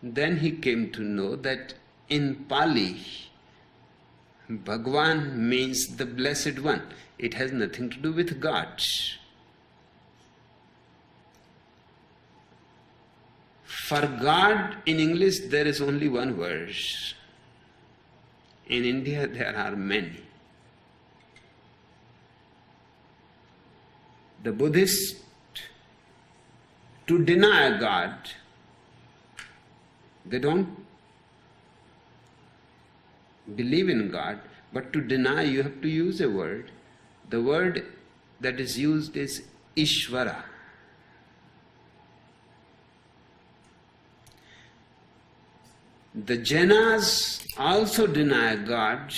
B: Then he came to know that in Pali, Bhagwan means the Blessed One. It has nothing to do with God. For God in English there is only one word. In India there are many. The Buddhists, to deny God, they don't believe in God, but to deny you have to use a word. The word that is used is Ishvara. The Jainas also deny God,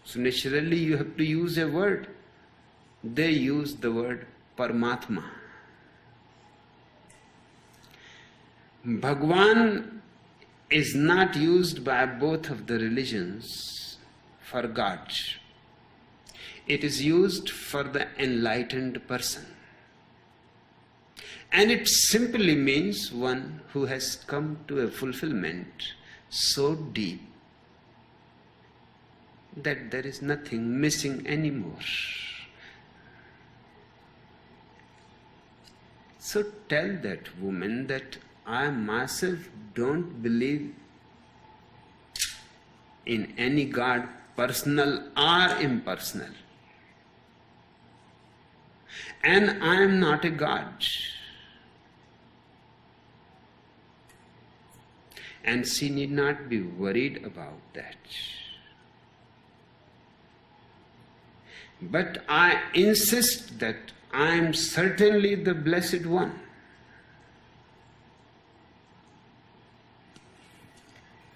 B: so naturally you have to use a word. They use the word Paramatma. Bhagwan is not used by both of the religions for God. It is used for the enlightened person. And it simply means one who has come to a fulfillment so deep that there is nothing missing anymore. So tell that woman that I myself don't believe in any God, personal or impersonal. And I am not a God. And she need not be worried about that. But I insist that I am certainly the Blessed One.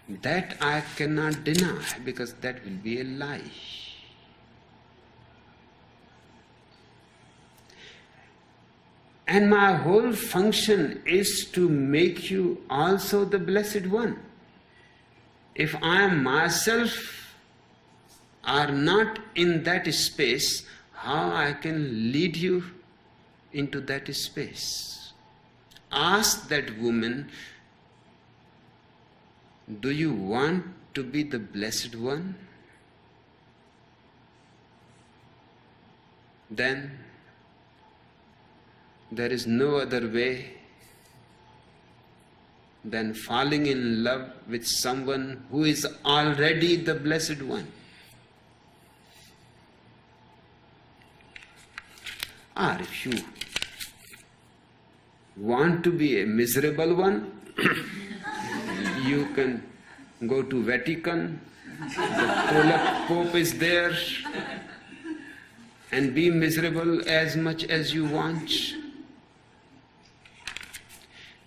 B: That I cannot deny, because that will be a lie. And my whole function is to make you also the Blessed One. If I am myself are not in that space, how I can lead you into that space? Ask that woman, do you want to be the Blessed One? Then there is no other way than falling in love with someone who is already the Blessed One. Or if you want to be a miserable one, you can go to Vatican, the Pope is there, and be miserable as much as you want.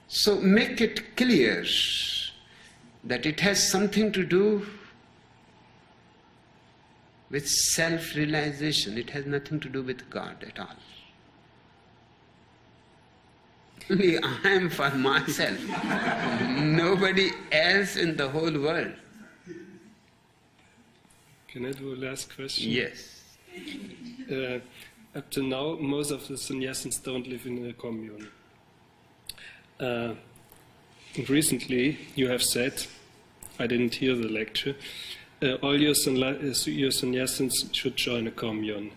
B: So make it clear that it has something to do with self-realization. It has nothing to do with God at all. Only I am for myself. Nobody else in the whole world.
A: Can I do a last question?
B: Yes.
A: Up to now, most of the sannyasins don't live in a commune. Recently, you have said, I didn't hear the lecture, all your sannyasins should join a commune.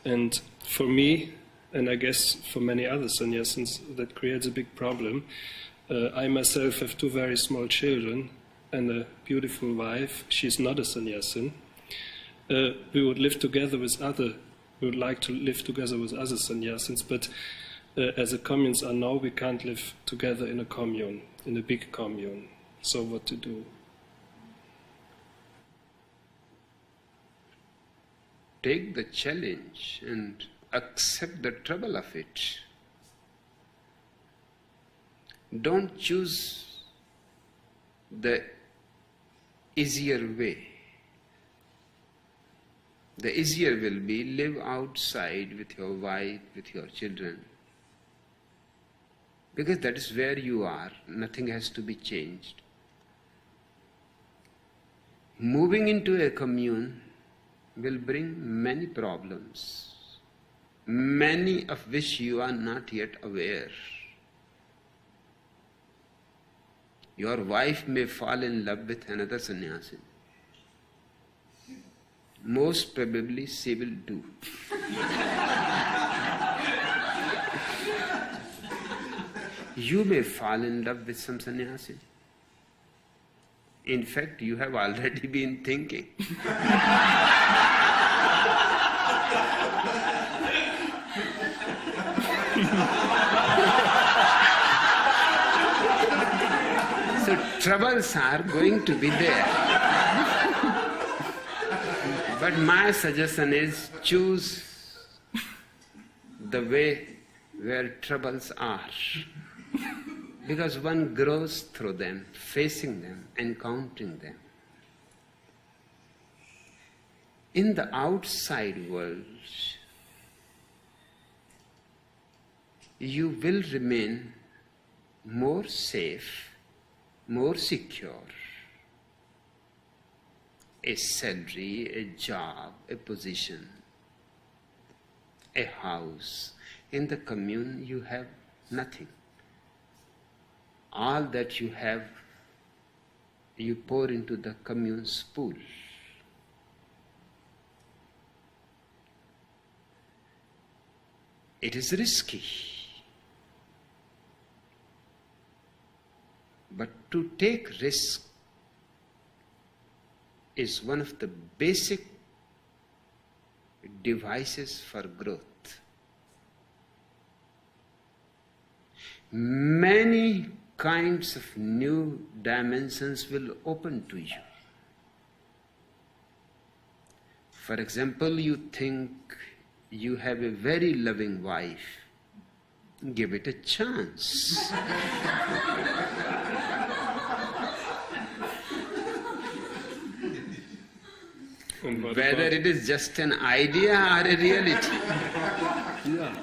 A: And for me, and I guess for many other sannyasins, that creates a big problem. I myself have 2 very small children and a beautiful wife. She's not a sannyasin. We would live together with we would like to live together with other sannyasins, but as the communes are now, we can't live together in a commune, in a big commune. So what to do?
B: Take the challenge and accept the trouble of it. Don't choose the easier way. The easier will be live outside with your wife, with your children. Because that is where you are. Nothing has to be changed. Moving into a commune will bring many problems, many of which you are not yet aware. Your wife may fall in love with another sannyasi. Most probably she will do. You may fall in love with some sannyasi. In fact, you have already been thinking. So troubles are going to be there. But my suggestion is choose the way where troubles are. Because one grows through them, facing them, encountering them. In the outside world, you will remain more safe more secure. A salary, a job, a position, a house. In the commune you have nothing. All that you have, you pour into the commune's pool. It is risky. But to take risk is one of the basic devices for growth. Many kinds of new dimensions will open to you. For example, you think you have a very loving wife. Give it a chance. Whether it is just an idea or a reality.
A: Yeah.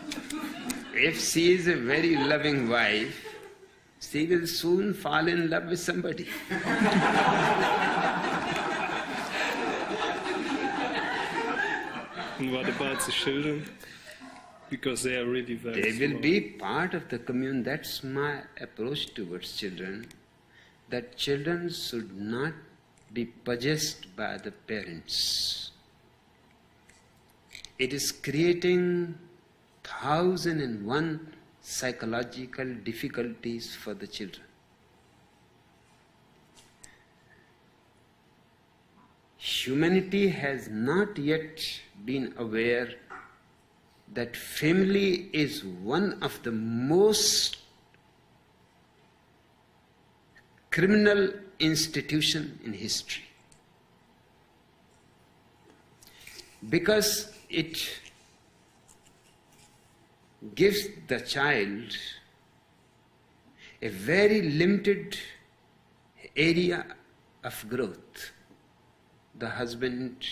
B: If she is a very loving wife, she will soon fall in love with somebody.
A: And what about the children? Because they are really very
B: They will
A: small.
B: be part of the commune. That's my approach towards children. That children should not be possessed by the parents. It is creating 1001 psychological difficulties for the children. Humanity has not yet been aware that family is one of the most criminal institution in history, because it gives the child a very limited area of growth. The husband,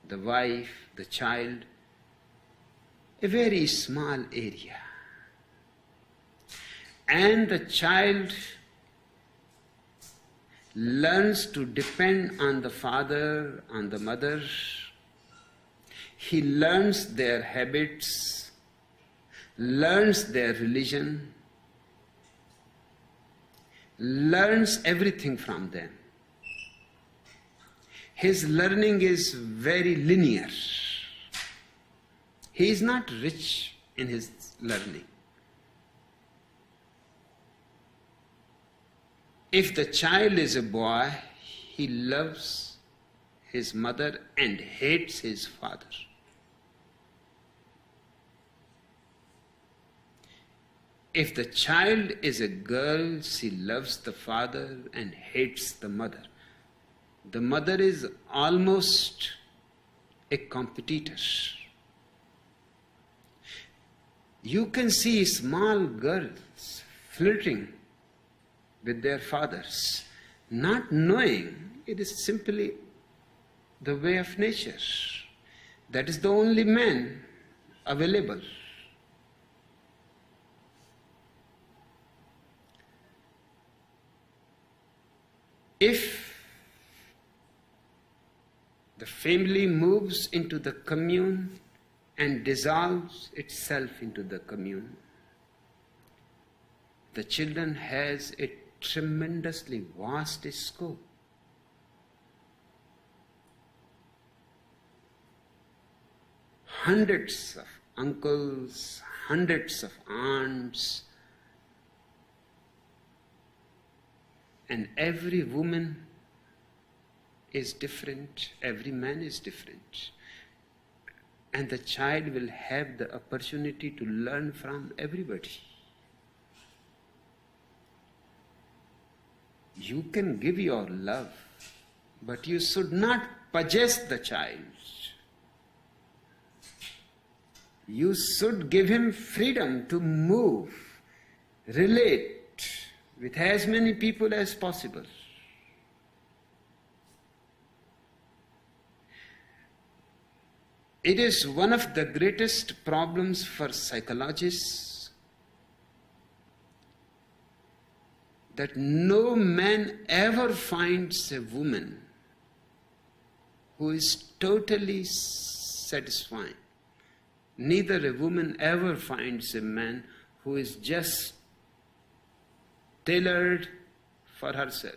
B: the wife, the child, a very small area. And the child learns to depend on the father, on the mother. He learns their habits, learns their religion, learns everything from them. His learning is very linear. He is not rich in his learning. If the child is a boy, he loves his mother and hates his father. If the child is a girl, she loves the father and hates the mother. The mother is almost a competitor. You can see small girls flirting with their fathers, not knowing it is simply the way of nature. That is the only man available. If the family moves into the commune and dissolves itself into the commune, the children has a tremendously vast scope. Hundreds of uncles, hundreds of aunts, and every woman is different, every man is different. And the child will have the opportunity to learn from everybody. You can give your love, but you should not possess the child. You should give him freedom to move, relate with as many people as possible. It is one of the greatest problems for psychologists that no man ever finds a woman who is totally satisfying. Neither a woman ever finds a man who is just tailored for herself.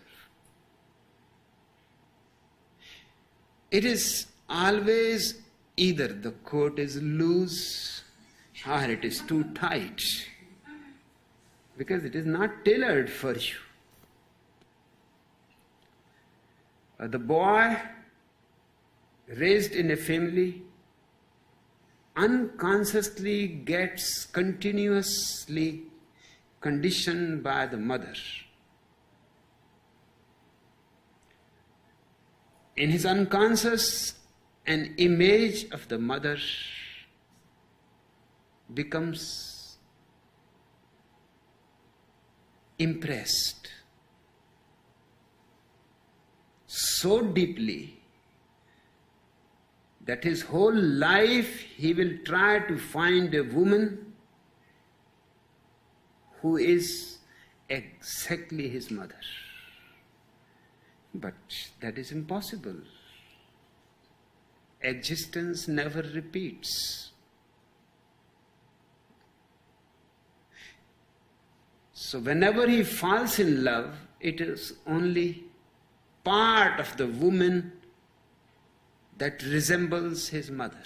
B: It is always either the coat is loose or it is too tight, because it is not tailored for you. The boy raised in a family unconsciously gets continuously conditioned by the mother. In his unconscious, an image of the mother becomes impressed so deeply that his whole life he will try to find a woman who is exactly his mother. But that is impossible. Existence never repeats. So whenever he falls in love, it is only part of the woman that resembles his mother.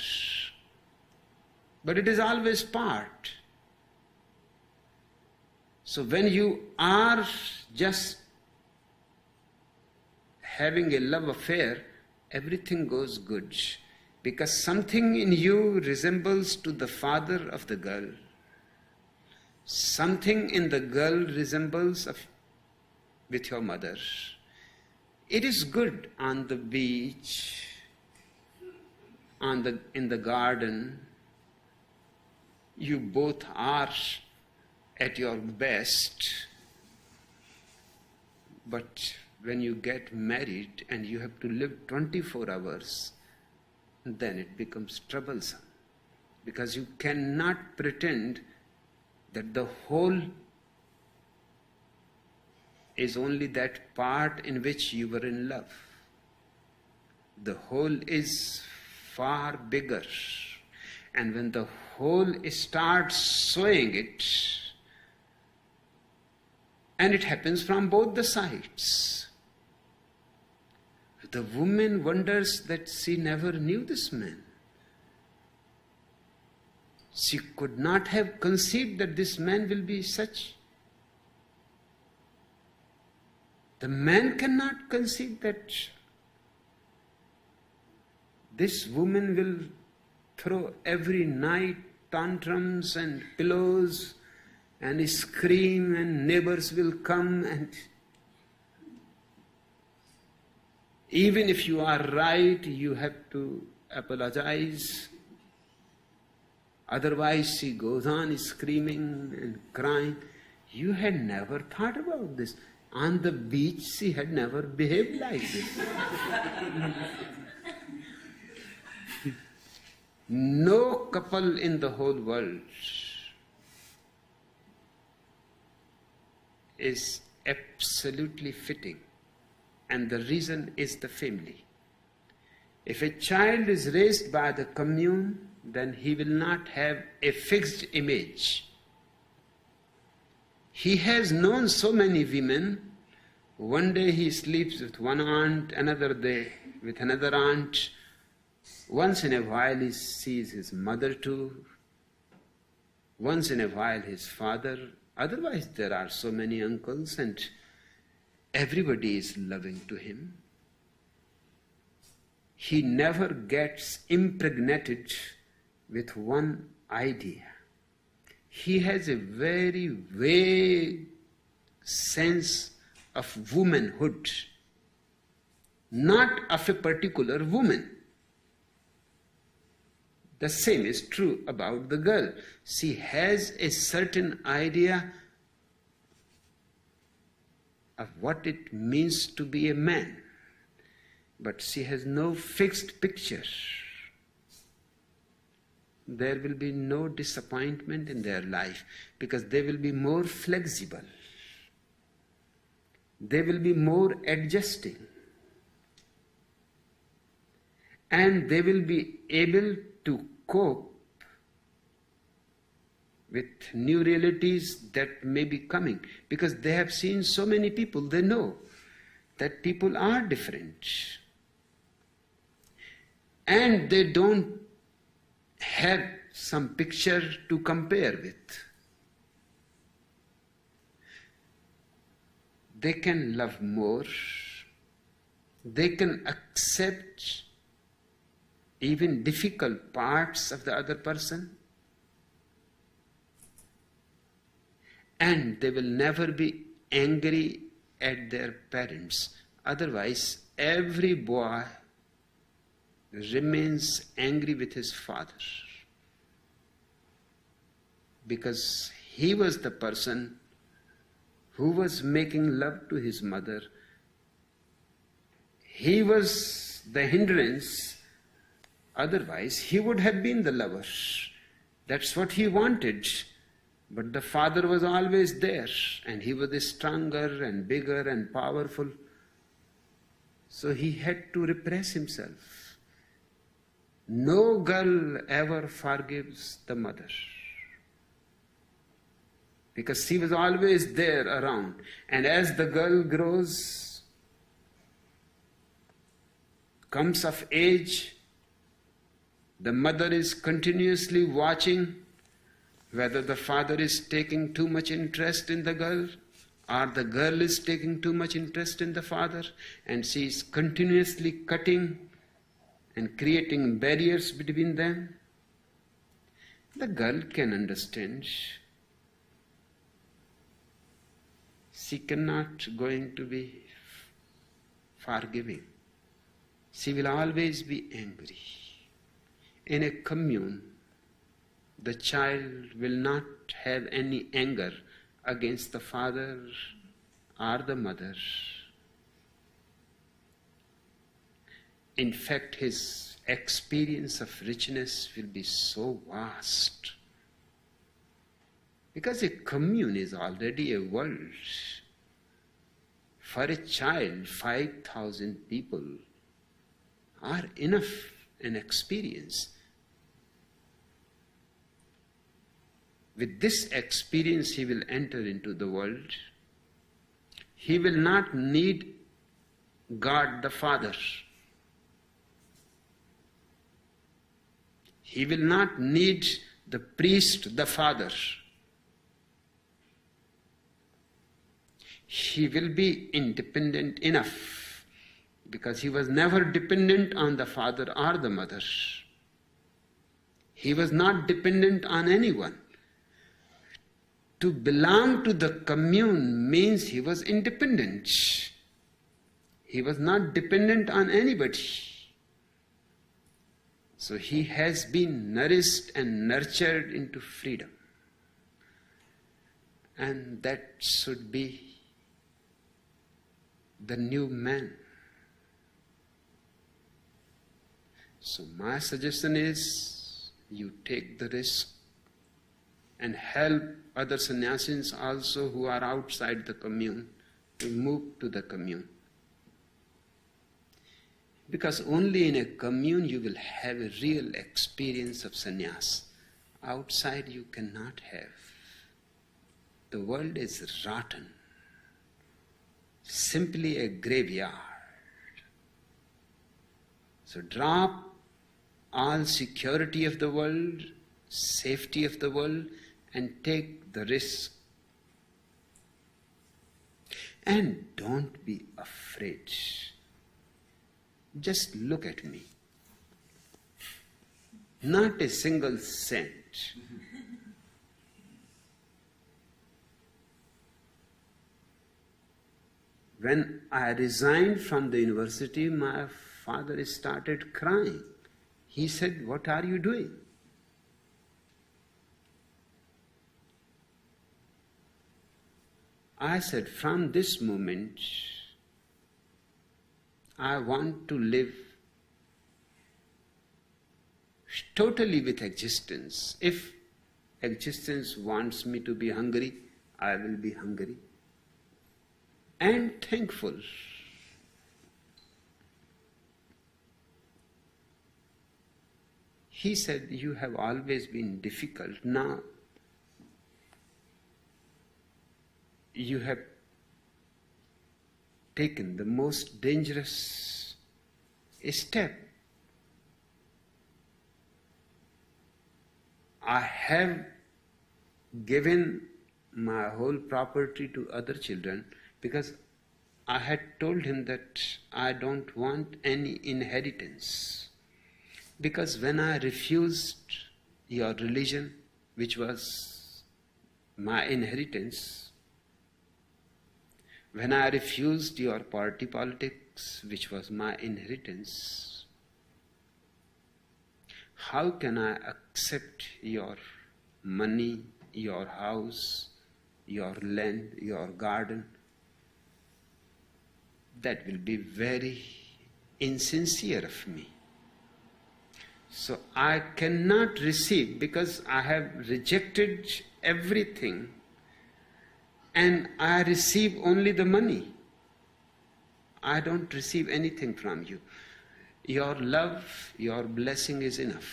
B: But it is always part. So when you are just having a love affair, everything goes good, because something in you resembles to the father of the girl. Something in the girl resembles with your mother. It is good on the beach, in the garden. You both are at your best. But when you get married and you have to live 24 hours, then it becomes troublesome. Because you cannot pretend that the whole is only that part in which you were in love. The whole is far bigger. And when the whole starts swaying it, and it happens from both the sides, the woman wonders that she never knew this man. She could not have conceived that this man will be such. The man cannot conceive that this woman will throw every night tantrums and pillows and scream, and neighbors will come, and even if you are right, you have to apologize. Otherwise, she goes on screaming and crying. You had never thought about this. On the beach, she had never behaved like this. No couple in the whole world is absolutely fitting, and the reason is the family. If a child is raised by the commune, then he will not have a fixed image. He has known so many women. One day he sleeps with one aunt, another day with another aunt. Once in a while he sees his mother too. Once in a while his father. Otherwise there are so many uncles, and everybody is loving to him. He never gets impregnated with one idea. He has a very vague sense of womanhood, not of a particular woman. The same is true about the girl. She has a certain idea of what it means to be a man, but she has no fixed picture. There will be no disappointment in their life because they will be more flexible. they will be more adjusting. And they will be able to cope with new realities that may be coming. Because they have seen so many people, they know that people are different. And they don't have some picture to compare with. They can love more. They can accept even difficult parts of the other person. And they will never be angry at their parents. Otherwise, every boy remains angry with his father. Because he was the person who was making love to his mother. He was the hindrance. Otherwise, he would have been the lover. That's what he wanted. But the father was always there, and he was stronger and bigger and powerful. So he had to repress himself. No girl ever forgives the mother, because she was always there around. And as the girl grows, comes of age, the mother is continuously watching whether the father is taking too much interest in the girl or the girl is taking too much interest in the father, and she is continuously cutting and creating barriers between them. The girl can understand. She cannot going to be forgiving. She will always be angry. In a commune, the child will not have any anger against the father or the mother. In fact, his experience of richness will be so vast. Because a commune is already a world. For a child, 5,000 people are enough an experience. With this experience, he will enter into the world. He will not need God the Father. He will not need the priest the Father. He will be independent enough, because he was never dependent on the father or the mother. He was not dependent on anyone. To belong to the commune means he was independent. He was not dependent on anybody. So he has been nourished and nurtured into freedom. And that should be the new man. So my suggestion is, you take the risk and help other sannyasins also who are outside the commune to move to the commune. Because only in a commune you will have a real experience of sannyas. Outside you cannot have. The world is rotten. Simply a graveyard. So drop all security of the world, safety of the world, and take the risk. And don't be afraid. Just look at me. Not a single cent. When I resigned from the university, my father started crying. He said, "What are you doing?" I said, "From this moment, I want to live totally with existence. If existence wants me to be hungry, I will be hungry. and thankful. He said, you have always been difficult. Now you have taken the most dangerous step. I have given my whole property to other children because I had told him that I don't want any inheritance. Because when I refused your religion, which was my inheritance, when I refused your party politics, which was my inheritance, how can I accept your money, your house, your land, your garden? That will be very insincere of me. So I cannot receive because I have rejected everything and I receive only the money. I don't receive anything from you. Your love, your blessing is enough.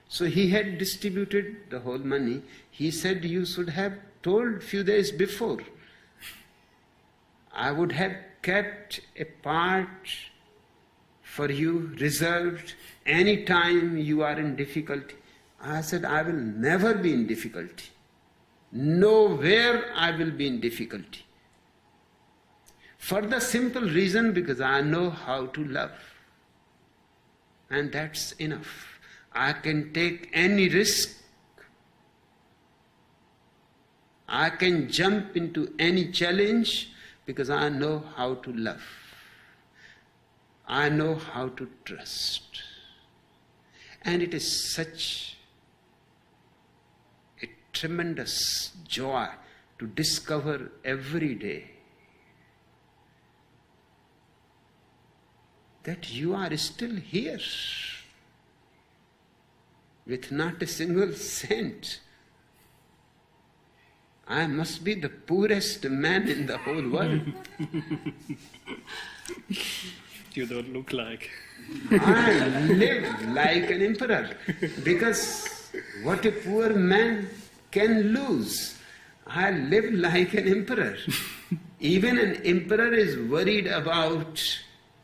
B: So he had distributed the whole money. He said, you should have told few days before. I would have kept a part for you reserved any time you are in difficulty. I said, I will never be in difficulty. Nowhere I will be in difficulty. For the simple reason because I know how to love. And that's enough. I can take any risk. I can jump into any challenge because I know how to love. I know how to trust. And it is such a tremendous joy to discover every day that you are still here with not a single cent. I must be the poorest man in the whole world.
A: You don't look like.
B: I live like an emperor because what a poor man can lose. I live like an emperor. Even an emperor is worried about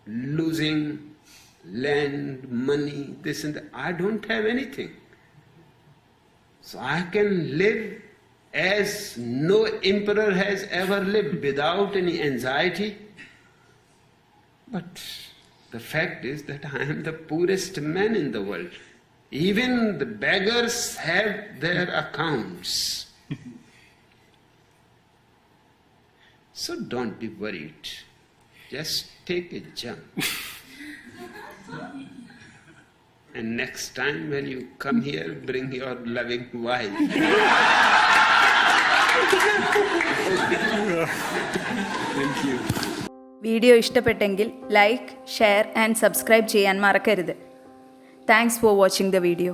B: losing land, money, this and that. I don't have anything. So I can live as no emperor has ever lived without any anxiety. But the fact is that I am the poorest man in the world. Even the beggars have their accounts. So don't be worried. Just take a jump. And next time when you come here, bring your loving wife.
A: Thank you.
C: Video ഇഷ്ടപ്പെട്ടെങ്കിൽ like, share and subscribe ചെയ്യാൻ മറക്കരുത്. Thanks for watching the video.